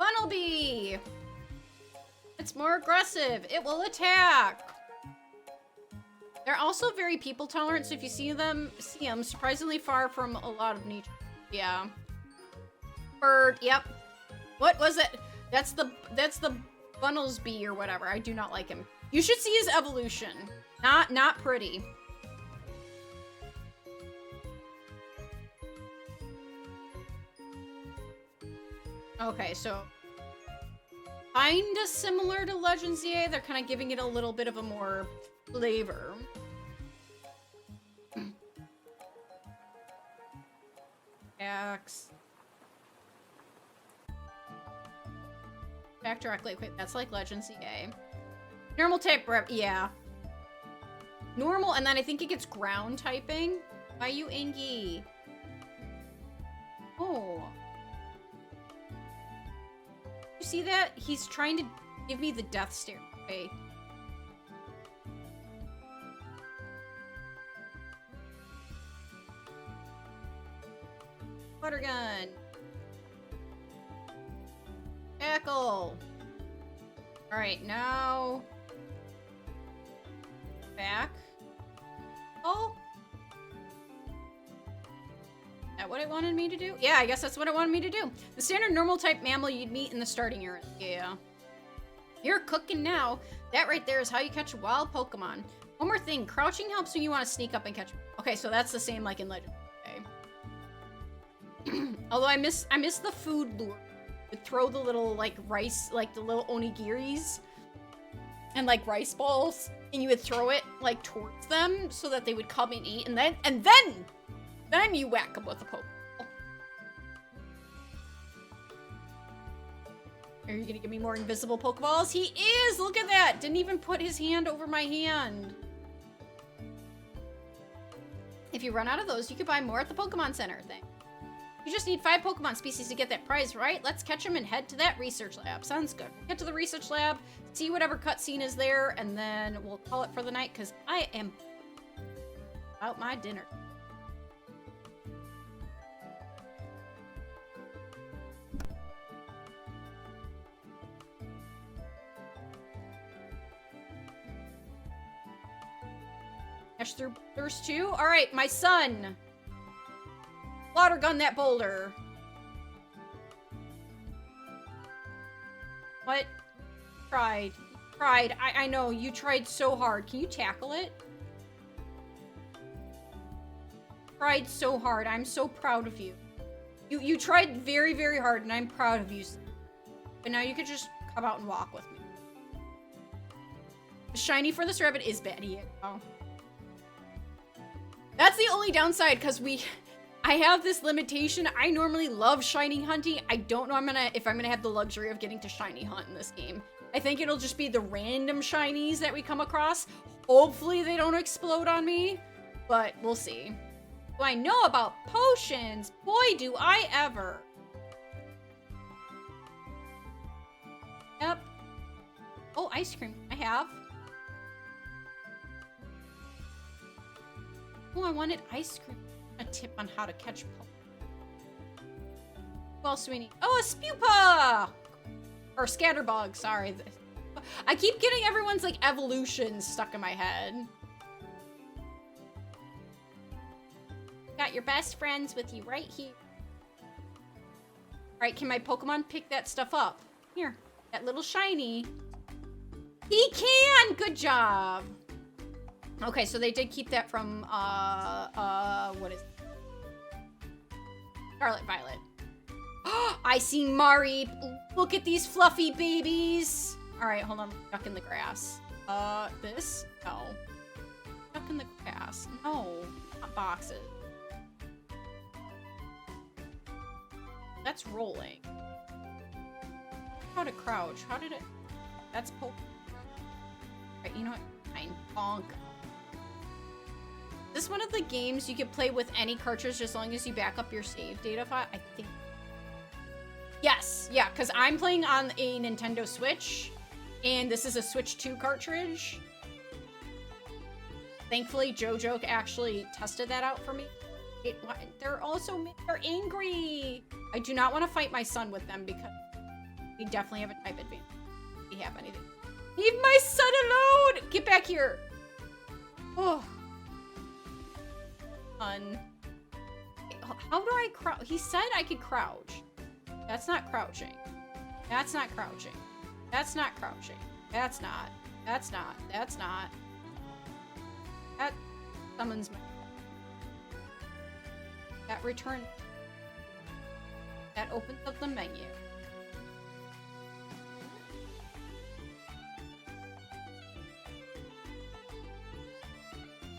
Bunnelby! It's more aggressive. It will attack. They're also very people tolerant, so if you see them surprisingly far from a lot of nature. Yeah. Bird, yep. What was it? That's the Bunnelsby or whatever. I do not like him. You should see his evolution. Not pretty. Okay, so kinda similar to Legends EA. They're kind of giving it a little bit of a more flavor. Axe. Back directly. Wait, that's like Legends EA. Normal type rep, yeah. Normal, and then I think it gets ground typing. Why you Angie? Oh. You see that? He's trying to give me the death stare. Okay. Water gun. Tackle. Alright, now... back. Oh! Is that what it wanted me to do? Yeah, I guess that's what it wanted me to do. The standard normal type mammal you'd meet in the starting area. Yeah. You're cooking now. That right there is how you catch a wild Pokemon. One more thing, crouching helps when you want to sneak up and catch. Okay, so that's the same like in Legend. Okay. Although I miss the food lure. Would throw the little like rice, like the little onigiris and like rice balls, and you would throw it like towards them so that they would come and eat, and then you whack them with a Pokeball. Are you gonna give me more invisible Pokeballs? He is! Look at that! Didn't even put his hand over my hand. If you run out of those, you could buy more at the Pokemon Center thing. You just need 5 Pokemon species to get that prize, right? Let's catch them and head to that research lab. Sounds good. Get to the research lab, see whatever cutscene is there, and then we'll call it for the night, because I am out my dinner. Dash through boulders too? Alright, my son! Water gun that boulder. What? Tried. I know, you tried so hard. Can you tackle it? Tried so hard. I'm so proud of you. You tried very, very hard, and I'm proud of you. But now you could just come out and walk with me. The shiny for this rabbit is bad. Oh. That's the only downside, because I have this limitation. I normally love shiny hunting. I don't know if I'm gonna have the luxury of getting to shiny hunt in this game. I think it'll just be the random shinies that we come across. Hopefully they don't explode on me, but we'll see. Do I know about potions? Boy, do I ever. Yep. Oh, ice cream. I have. Oh, I wanted ice cream. A tip on how to catch Pokemon. What else do we need? Oh, a Spupa! Or Scatterbug, sorry. I keep getting everyone's like evolutions stuck in my head. Got your best friends with you right here. Alright, can my Pokemon pick that stuff up? Here, that little shiny. He can! Good job! Okay, so they did keep that from, what is it? Scarlet Violet. I see Mareep. Look at these fluffy babies. All right, hold on. Stuck in the grass. This? No. Stuck in the grass. No. Not boxes. That's rolling. How to crouch. How did it? That's poke. Right, you know what? Fine. Bonk. This is one of the games you can play with any cartridge as long as you back up your save data file. I think. Yes, yeah, because I'm playing on a Nintendo Switch, and this is a Switch 2 cartridge. Thankfully, JoJo actually tested that out for me. They're angry. I do not want to fight my son with them because we definitely have a type advantage. If we have anything. Leave my son alone! Get back here. Oh. How do I crouch? He said I could crouch. That's not crouching. That's not crouching. That's not crouching. That's not. That's not. That's not. That summons my. That return. That opens up the menu.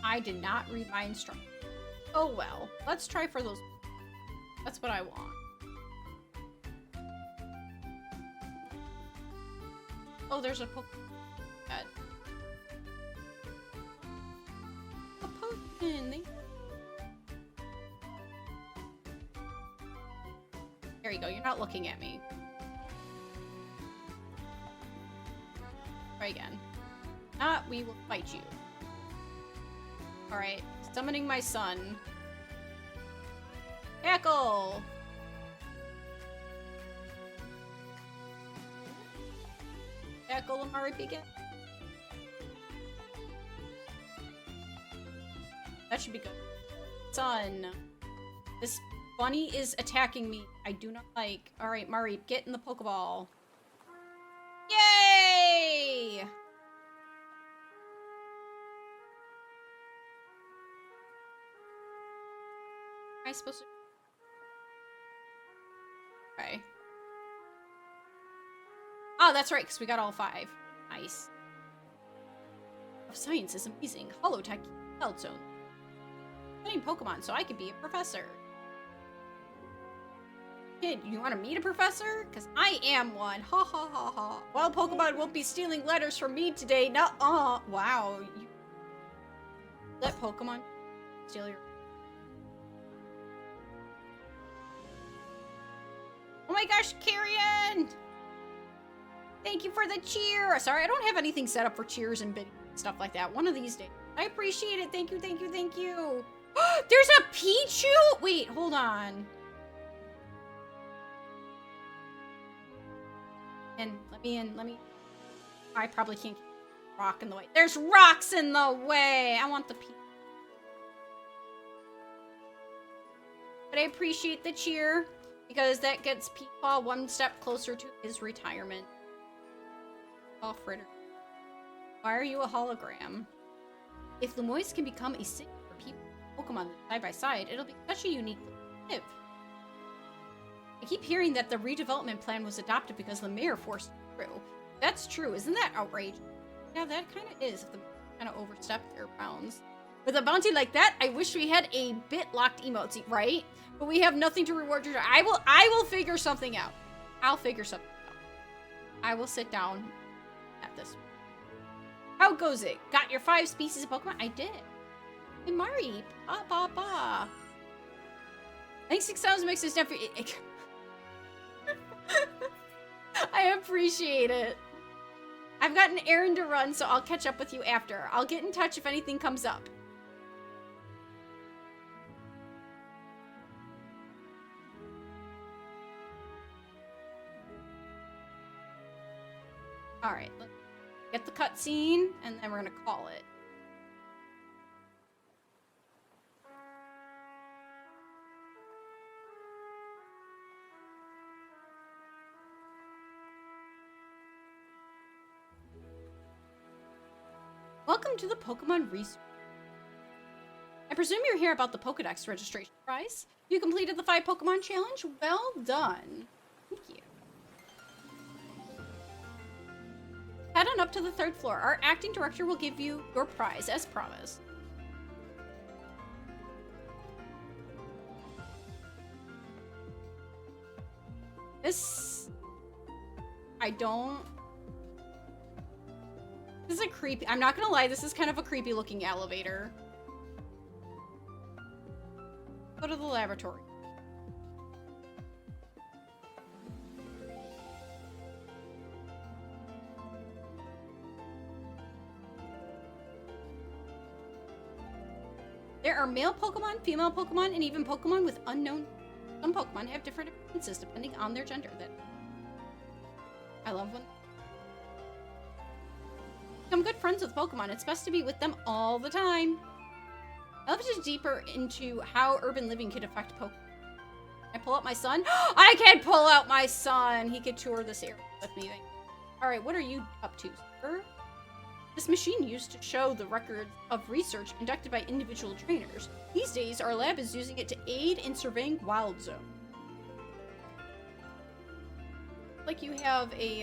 I did not read my instructions. Oh well, let's try for those. That's what I want. Oh, there's a potion. A potion. There you go. You're not looking at me. Try again. Not, we will fight you. Alright. Summoning my son. Tackle! Tackle Mareep again. That should be good. Son. This bunny is attacking me. I do not like. Alright, Mareep, get in the Pokeball. Yay! Am I supposed to? Okay. Oh, that's right, because we got all 5. Nice. Science is amazing. Holotech Wild Zone. Studying Pokemon so I could be a professor. Kid, you want to meet a professor? Because I am one. Ha ha ha ha. Wild Pokemon won't be stealing letters from me today. Nuh-uh. Wow. You let Pokemon steal your... Oh my gosh, Carrion! Thank you for the cheer! Sorry, I don't have anything set up for cheers and stuff like that. One of these days. I appreciate it. Thank you, thank you, thank you. There's a Pichu? Wait, hold on. And let me in, I probably can't keep rock in the way. There's rocks in the way! I want the Pichu. But I appreciate the cheer, because that gets Peepaw one step closer to his retirement. Oh, fritter. Why are you a hologram? If Lumoise can become a city for people, Pokemon side by side, it'll be such a unique live. I keep hearing that the redevelopment plan was adopted because the mayor forced it through. That's true. Isn't that outrageous? Yeah, that kind of is, if the kind of overstepped their bounds. With a bounty like that, I wish we had a bit-locked emote, right? But we have nothing to reward you. I will figure something out. I'll figure something out. I will sit down at this. How goes it? Got your 5 species of Pokemon? I did. Hey, Mari. Ba. Thanks 6,000 makes this never... I appreciate it. I've got an errand to run, so I'll catch up with you after. I'll get in touch if anything comes up. Alright, let's get the cutscene, and then we're gonna call it. Welcome to the Pokemon Research. I presume you're here about the Pokedex registration prize. You completed the 5 Pokemon challenge? Well done. Thank you. Head on up to the 3rd floor. Our acting director will give you your prize, as promised. This... I don't... This is a creepy... I'm not gonna lie, this is kind of a creepy looking elevator. Go to the laboratory. There are male Pokemon, female Pokemon, and even Pokemon with unknown... Some Pokemon have different appearances depending on their gender. I love when... Become good friends with Pokemon. It's best to be with them all the time. I love to dig deeper into how urban living could affect Pokemon. Can I pull out my son? I can pull out my son! He could tour this area with me. Alright, what are you up to, sir? This machine used to show the records of research conducted by individual trainers. These days, our lab is using it to aid in surveying Wild Zone. Like you have a,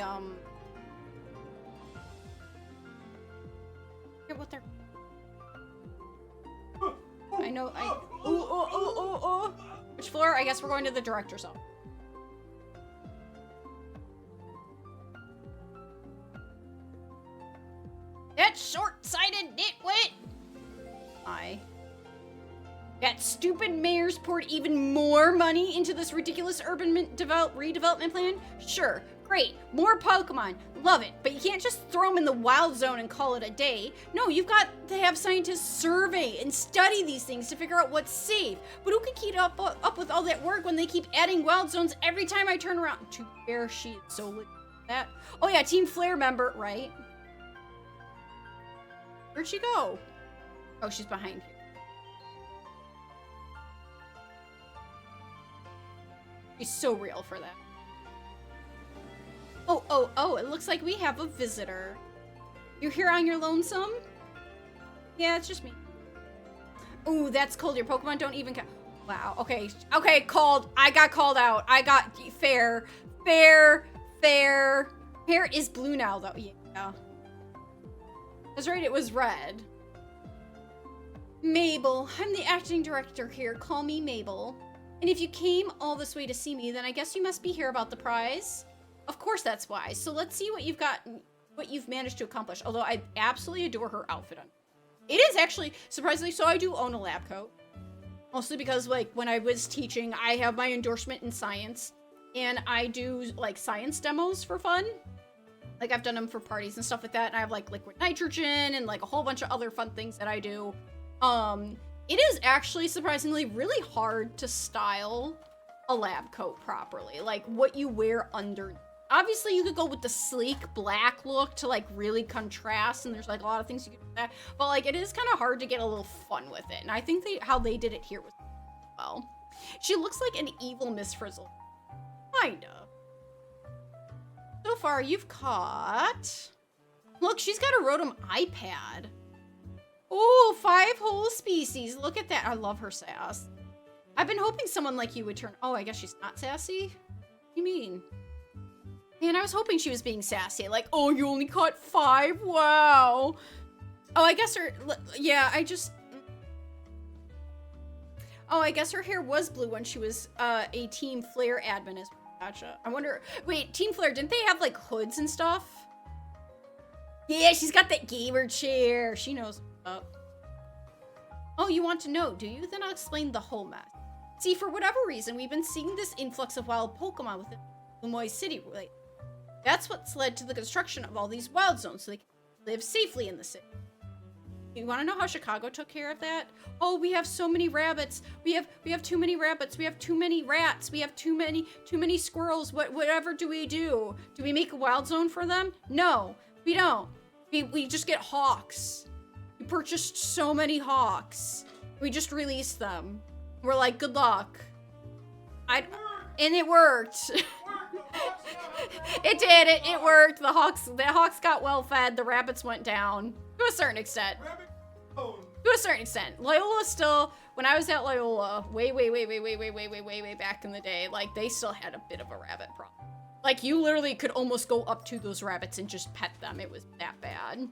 what they're... I know, Which floor? I guess we're going to the director's office. That short-sighted nitwit! That stupid mayor's poured even more money into this ridiculous urban redevelopment plan? Sure, great, more Pokemon, love it, but you can't just throw them in the Wild Zone and call it a day. No, you've got to have scientists survey and study these things to figure out what's safe. But who can keep up with all that work when they keep adding Wild Zones every time I turn around? To bear she is so lit that. Oh yeah, Team Flare member, right? Where'd she go? Oh, she's behind you. She's so real for that. Oh, it looks like we have a visitor. You're here on your lonesome? Yeah, it's just me. Ooh, that's cold. Your Pokemon don't even count. Wow. Okay. Okay. Called. I got called out. I got fair. Fair. Fair. Hair is blue now, though. Yeah. That's right. It was red. Mabel. I'm the acting director here. Call me Mabel. And if you came all this way to see me, then I guess you must be here about the prize. Of course that's why. So let's see what you've got, what you've managed to accomplish. Although I absolutely adore her outfit on. It is actually, surprisingly, so I do own a lab coat. Mostly because, like, when I was teaching, I have my endorsement in science. And I do, like, science demos for fun. Like, I've done them for parties and stuff like that. And I have, like, liquid nitrogen and, like, a whole bunch of other fun things that I do. It is actually surprisingly really hard to style a lab coat properly. Like, what you wear under. Obviously, you could go with the sleek black look to, like, really contrast, and there's, like, a lot of things you can do with that. But, like, it is kind of hard to get a little fun with it. And I think how they did it here was well. She looks like an evil Miss Frizzle. Kinda. So far, you've caught... Look, she's got a Rotom iPad. Oh, 5 whole species. Look at that. I love her sass. I've been hoping someone like you would turn... Oh, I guess she's not sassy? What do you mean? Man, I was hoping she was being sassy. Like, oh, you only caught 5? Wow. Oh, I guess her... Yeah, I just... Oh, I guess her hair was blue when she was a Team Flare admin as well. Gotcha. I wonder... Wait, Team Flare, didn't they have, like, hoods and stuff? Yeah, she's got that gamer chair. She knows what's up. Oh, you want to know, do you? Then I'll explain the whole mess. See, for whatever reason, we've been seeing this influx of wild Pokemon within Lumoy City. Like, that's what's led to the construction of all these wild zones so they can live safely in the city. You want to know how Chicago took care of that? Oh, we have so many rabbits. We have too many rabbits. We have too many rats. We have too many squirrels. Whatever do we do? Do we make a wild zone for them? No, we don't. We just get hawks. We purchased so many hawks. We just released them. We're like, good luck. And it worked. It did. It worked. The hawks got well fed. The rabbits went down to a certain extent. To a certain extent. Loyola still, when I was at Loyola, way back in the day, like, they still had a bit of a rabbit problem. Like, you literally could almost go up to those rabbits and just pet them. It was that bad.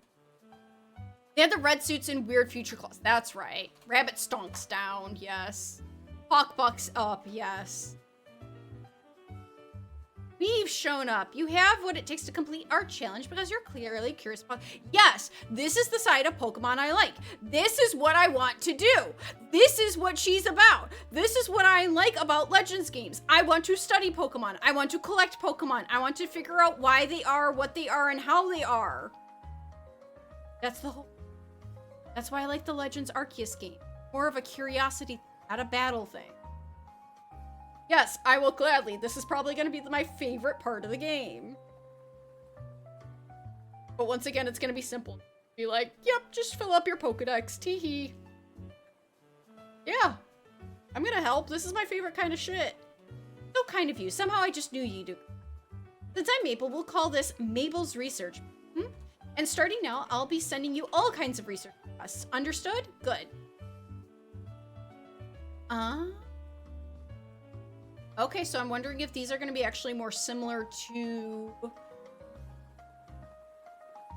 They had the red suits and weird future claws. That's right. Rabbit stonks down, yes. Hawk bucks up, yes. We've shown up. You have what it takes to complete our challenge because you're clearly curious about... Yes, this is the side of Pokemon I like. This is what I want to do. This is what she's about. This is what I like about Legends games. I want to study Pokemon. I want to collect Pokemon. I want to figure out why they are, what they are, and how they are. That's the whole... That's why I like the Legends Arceus game. More of a curiosity, not a battle thing. Yes, I will gladly. This is probably going to be my favorite part of the game. But once again, it's going to be simple. Be like, yep, just fill up your Pokedex. Teehee. Yeah. I'm going to help. This is my favorite kind of shit. So kind of you. Somehow I just knew you'd do. Since I'm Maple, we'll call this Mabel's Research. And starting now, I'll be sending you all kinds of research requests. Understood? Good. Okay, so I'm wondering if these are going to be actually more similar to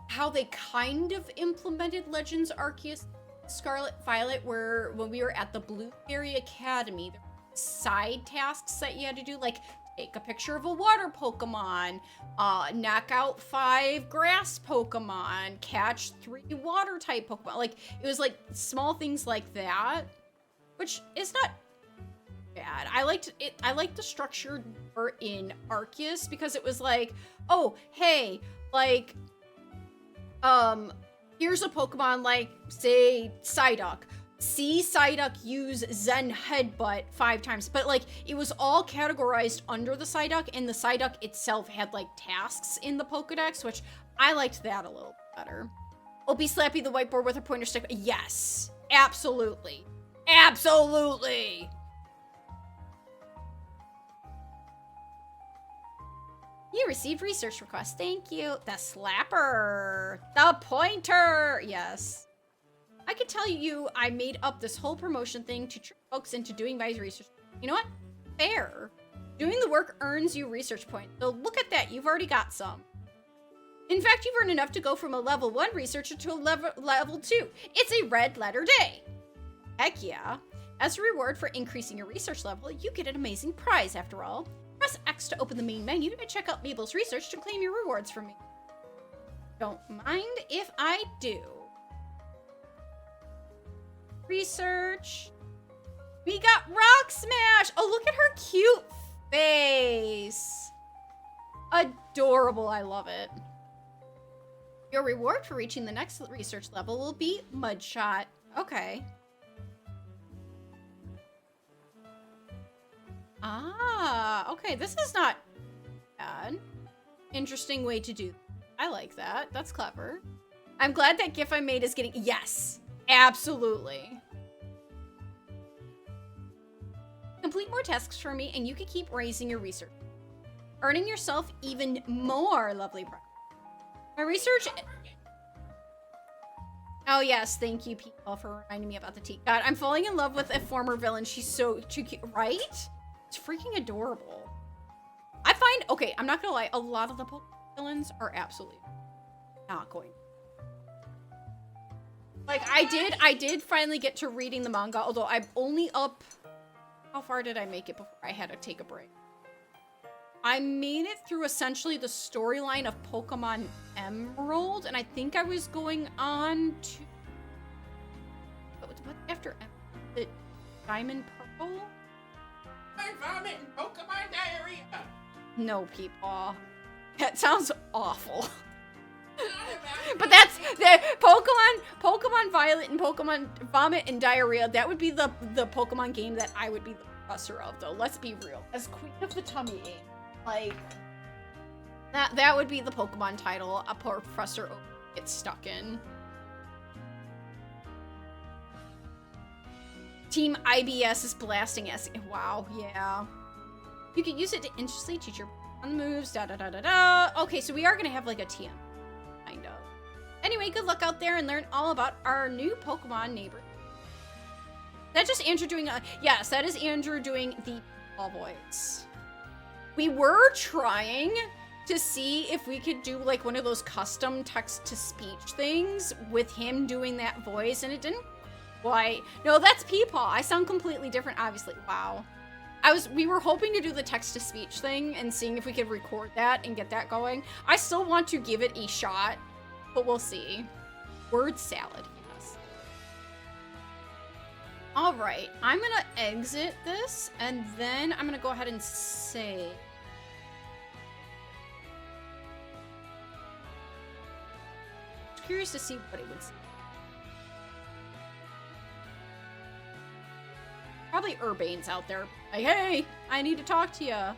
how they kind of implemented Legends Arceus Scarlet Violet, where when we were at the Blueberry Academy, there were side tasks that you had to do, like take a picture of a water Pokemon, knock out 5 grass Pokemon, catch 3 water type Pokemon. Like, it was like small things like that, which is not bad. I liked the structure more in Arceus because it was like, oh, hey, like, here's a Pokemon like, say, Psyduck. See Psyduck use Zen Headbutt 5 times, but like, it was all categorized under the Psyduck, and the Psyduck itself had like tasks in the Pokedex, which I liked that a little better. Oh, be Slappy the whiteboard with her pointer stick. Yes, absolutely. Absolutely. You received research request. Thank you. The slapper. The pointer. Yes. I could tell you I made up this whole promotion thing to trick folks into doing my research. You know what? Fair. Doing the work earns you research points. So look at that. You've already got some. In fact, you've earned enough to go from a level 1 researcher to a level 2. It's a red letter day. Heck yeah. As a reward for increasing your research level, you get an amazing prize after all. Press X to open the main menu and check out Mabel's research to claim your rewards from me. Don't mind if I do. Research. We got Rock Smash. Oh, look at her cute face. Adorable. I love it. Your reward for reaching the next research level will be Mudshot. Okay. Ah, okay. This is not bad. Interesting way to do. I like that. That's clever. I'm glad that GIF I made is getting... Yes, absolutely. Complete more tasks for me and you can keep raising your research. Earning yourself even more lovely prize. My research... Oh yes, thank you people for reminding me about the tea. God, I'm falling in love with a former villain. She's so too cute, right? It's freaking adorable. I find, okay, I'm not gonna lie, a lot of the villains are absolutely not going. Like I did finally get to reading the manga, although I'm only up, how far did I make it before I had to take a break? I made it through essentially the storyline of Pokemon Emerald, and I think I was going on to... What after Emerald? Is it Diamond Purple? I vomit and Pokemon diarrhea! No, people. That sounds awful. But that's... the Pokemon Violet and Pokemon Vomit and Diarrhea, that would be the Pokemon game that I would be the professor of, though. Let's be real. As Queen of the Tummy Ache. Like, that would be the Pokemon title a poor Professor Oak gets stuck in. Team IBS is blasting us. Wow, yeah. You can use it to instantly teach your on the moves, da-da-da-da-da. Okay, so we are gonna have like a TM, kind of. Anyway, good luck out there and learn all about our new Pokemon neighbor. That's just Andrew doing yes, that is Andrew doing the all voice. We were trying to see if we could do like one of those custom text-to-speech things with him doing that voice, and it didn't quite. No, that's Peepaw. I sound completely different, obviously. Wow. We were hoping to do the text-to-speech thing and seeing if we could record that and get that going. I still want to give it a shot, but we'll see. Word salad, yes. All right, I'm gonna exit this, and then I'm gonna go ahead and save. Curious to see what it would say. Probably Urbane's out there. Like, hey, I need to talk to ya.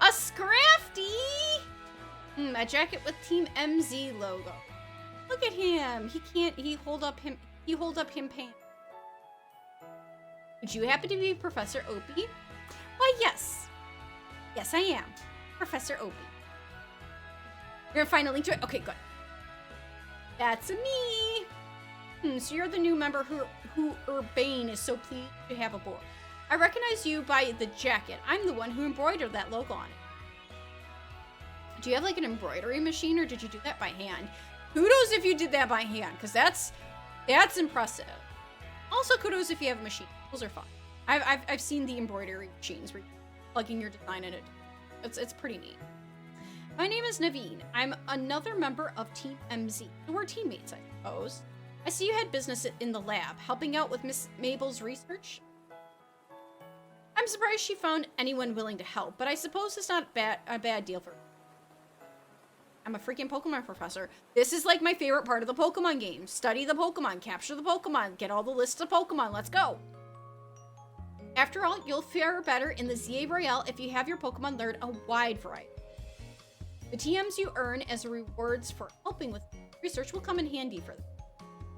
A Scrafty! A jacket with Team MZ logo. Look at him. He hold up him pants. Would you happen to be Professor Opie? Why, yes. Yes, I am. Professor Opie. You're gonna find a link to it? Okay, good. That's me. So you're the new member who Urbane is so pleased to have aboard. I recognize you by the jacket. I'm the one who embroidered that logo on it. Do you have like an embroidery machine, or did you do that by hand? Kudos if you did that by hand, because that's impressive. Also, kudos if you have a machine. Those are fun. I've seen the embroidery machines where you're plugging your design in it. It's pretty neat. My name is Naveen. I'm another member of Team MZ. So we're teammates, I suppose. I see you had business in the lab, helping out with Miss Mabel's research. I'm surprised she found anyone willing to help, but I suppose it's not a bad deal for her. I'm a freaking Pokemon professor. This is like my favorite part of the Pokemon game. Study the Pokemon, capture the Pokemon, get all the lists of Pokemon. Let's go. After all, you'll fare better in the ZA Royale if you have your Pokemon learn a wide variety. The TMs you earn as rewards for helping with research will come in handy for them.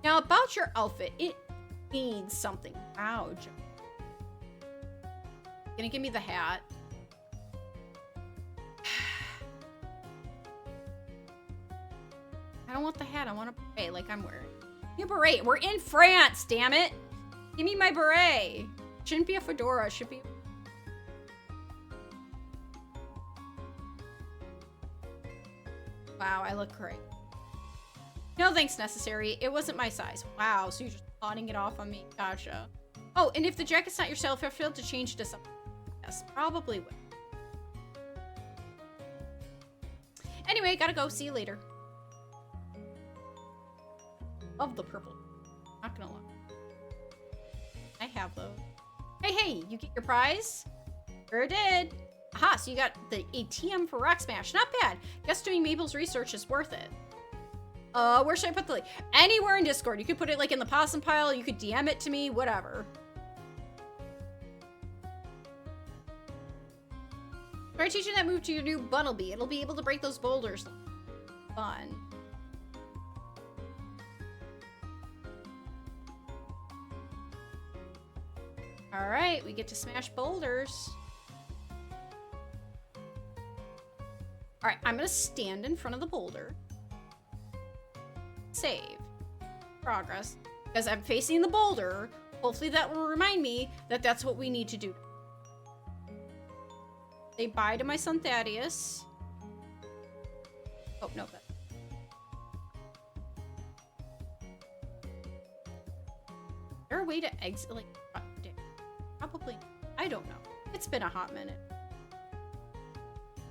Now, about your outfit, it needs something. Ouch. Gonna give me the hat. don't want the hat. I want a beret like I'm wearing. Give me a beret. We're in France, damn it. Give me my beret. Shouldn't be a fedora. It should be... Wow, I look great. No thanks necessary. It wasn't my size. Wow, so you're just pawning it off on me. Gotcha. Oh, and if the jacket's not your style, feel free to change to something. Yes, probably would. Anyway, gotta go. See you later. Love the purple. Not gonna lie. I have those. Hey, hey, you get your prize? Sure did. Aha, so you got the ATM for Rock Smash. Not bad. Guess doing Mabel's research is worth it. Where should I put the link? Anywhere in Discord. You could put it like in the possum pile. You could DM it to me. Whatever. Try teaching that move to your new Bunnelby. It'll be able to break those boulders. Fun. Alright, we get to smash boulders. Alright, I'm gonna stand in front of the boulder. Save. Progress. Because I'm facing the boulder. Hopefully that will remind me that that's what we need to do. Say bye to my son Thaddeus. Oh, no. Is there a way to exit? Like, probably. I don't know. It's been a hot minute.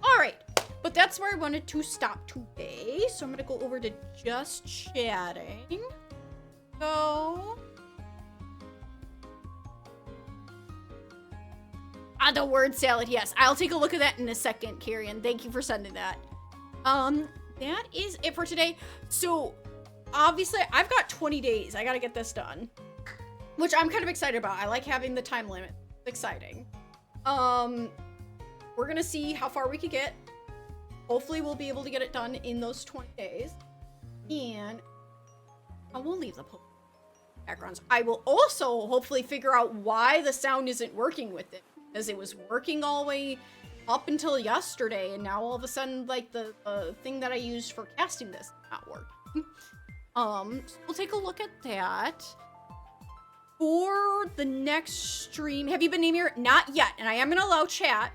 Alright. But that's where I wanted to stop today. So I'm going to go over to just chatting. So... the word salad, yes. I'll take a look at that in a second, Carrion. Thank you for sending that. That is it for today. So, obviously, I've got 20 days. I gotta get this done. Which I'm kind of excited about. I like having the time limit. It's exciting. We're gonna see how far we could get. Hopefully, we'll be able to get it done in those 20 days. And I will leave the backgrounds. I will also hopefully figure out why the sound isn't working with it. Because it was working all the way up until yesterday, and now all of a sudden, like, the thing that I used for casting this not working. So we'll take a look at that. For the next stream, have you been naming your... Not yet, and I am going to allow chat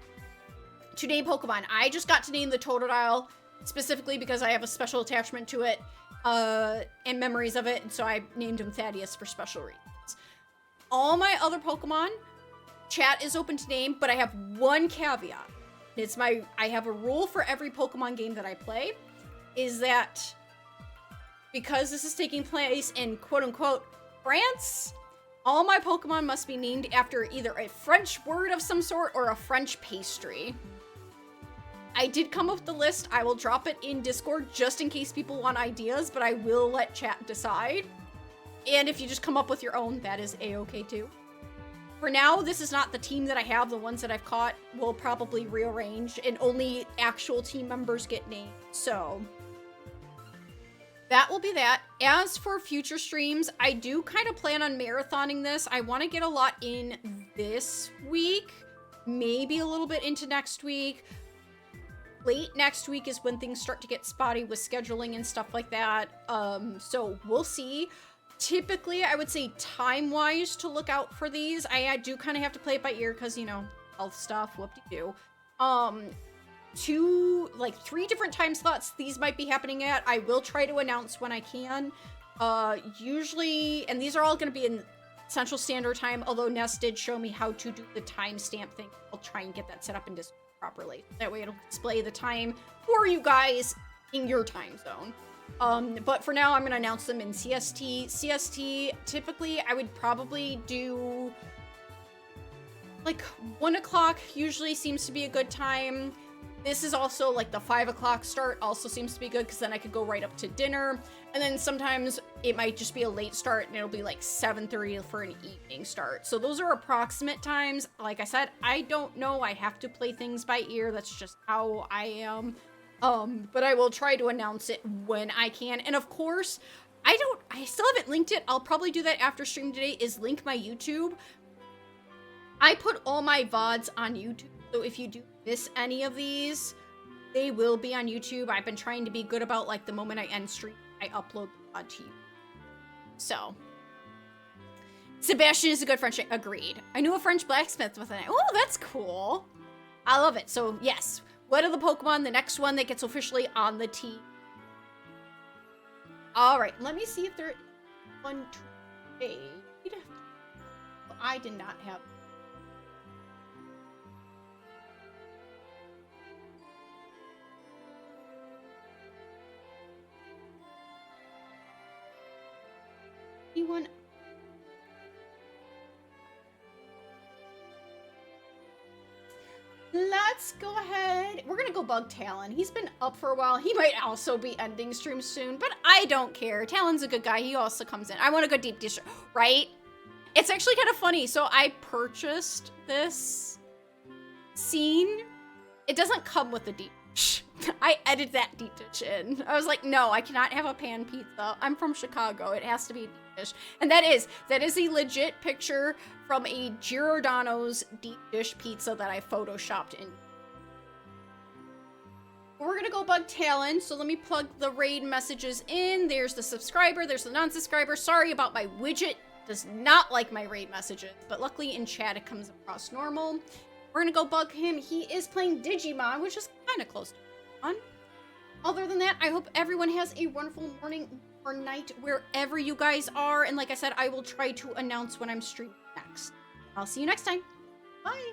to name Pokemon. I just got to name the Totodile specifically because I have a special attachment to it, and memories of it, and so I named him Thaddeus for special reasons. All my other Pokemon... Chat is open to name, but I have one caveat. I have a rule for every Pokemon game that I play, is that because this is taking place in quote-unquote France, all my Pokemon must be named after either a French word of some sort or a French pastry. I did come up with the list. I will drop it in Discord just in case people want ideas, but I will let chat decide. And if you just come up with your own, that is a-okay too. For now, this is not the team that I have. The ones that I've caught will probably rearrange and only actual team members get named. So that will be that. As for future streams, I do kind of plan on marathoning this. I want to get a lot in this week, maybe a little bit into next week. Late next week is when things start to get spotty with scheduling and stuff like that. So we'll see. Typically, I would say time-wise to look out for these. I do kind of have to play it by ear because, you know, health stuff, whoop-de-doo. 3 different time slots these might be happening at. I will try to announce when I can. Usually, and these are all going to be in Central Standard Time, although Ness did show me how to do the timestamp thing. I'll try and get that set up in Discord properly. That way it'll display the time for you guys in your time zone. But for now, I'm going to announce them in CST. CST, typically, I would probably do, like, 1 o'clock usually seems to be a good time. This is also, like, the 5 o'clock start also seems to be good, because then I could go right up to dinner. And then sometimes it might just be a late start, and it'll be, like, 7:30 for an evening start. So those are approximate times. Like I said, I don't know. I have to play things by ear. That's just how I am. But I will try to announce it when I can. And of course, I still haven't linked it. I'll probably do that after stream today, is link my YouTube. I put all my VODs on YouTube. So if you do miss any of these, they will be on YouTube. I've been trying to be good about, like, the moment I end stream, I upload the VOD to you. So, Sebastian is a good French. Agreed. I knew a French blacksmith with an. Oh, that's cool. I love it. So, yes. What are the Pokemon? The next one that gets officially on the team. All right. Let me see if there is one trade. I did not have. Anyone? Let's go ahead. We're gonna go bug Talon. He's been up for a while. He might also be ending stream soon, but I don't care. Talon's a good guy. He also comes in. I want to go deep dish, right? It's actually kind of funny. So I purchased this scene. It doesn't come with the deep dish. I edited that deep dish in. I was like, no, I cannot have a pan pizza. I'm from Chicago. It has to be a deep dish. And that is a legit picture from a Giordano's deep dish pizza that I photoshopped in. We're gonna go bug Talon, so let me plug the raid messages in. There's the subscriber, there's the non-subscriber. Sorry about my widget. Does not like my raid messages, but luckily in chat it comes across normal. We're gonna go bug him. He is playing Digimon, which is kind of close to fun. Other than that, I hope everyone has a wonderful morning or night wherever you guys are. And like I said, I will try to announce when I'm streaming next. I'll see you next time. Bye.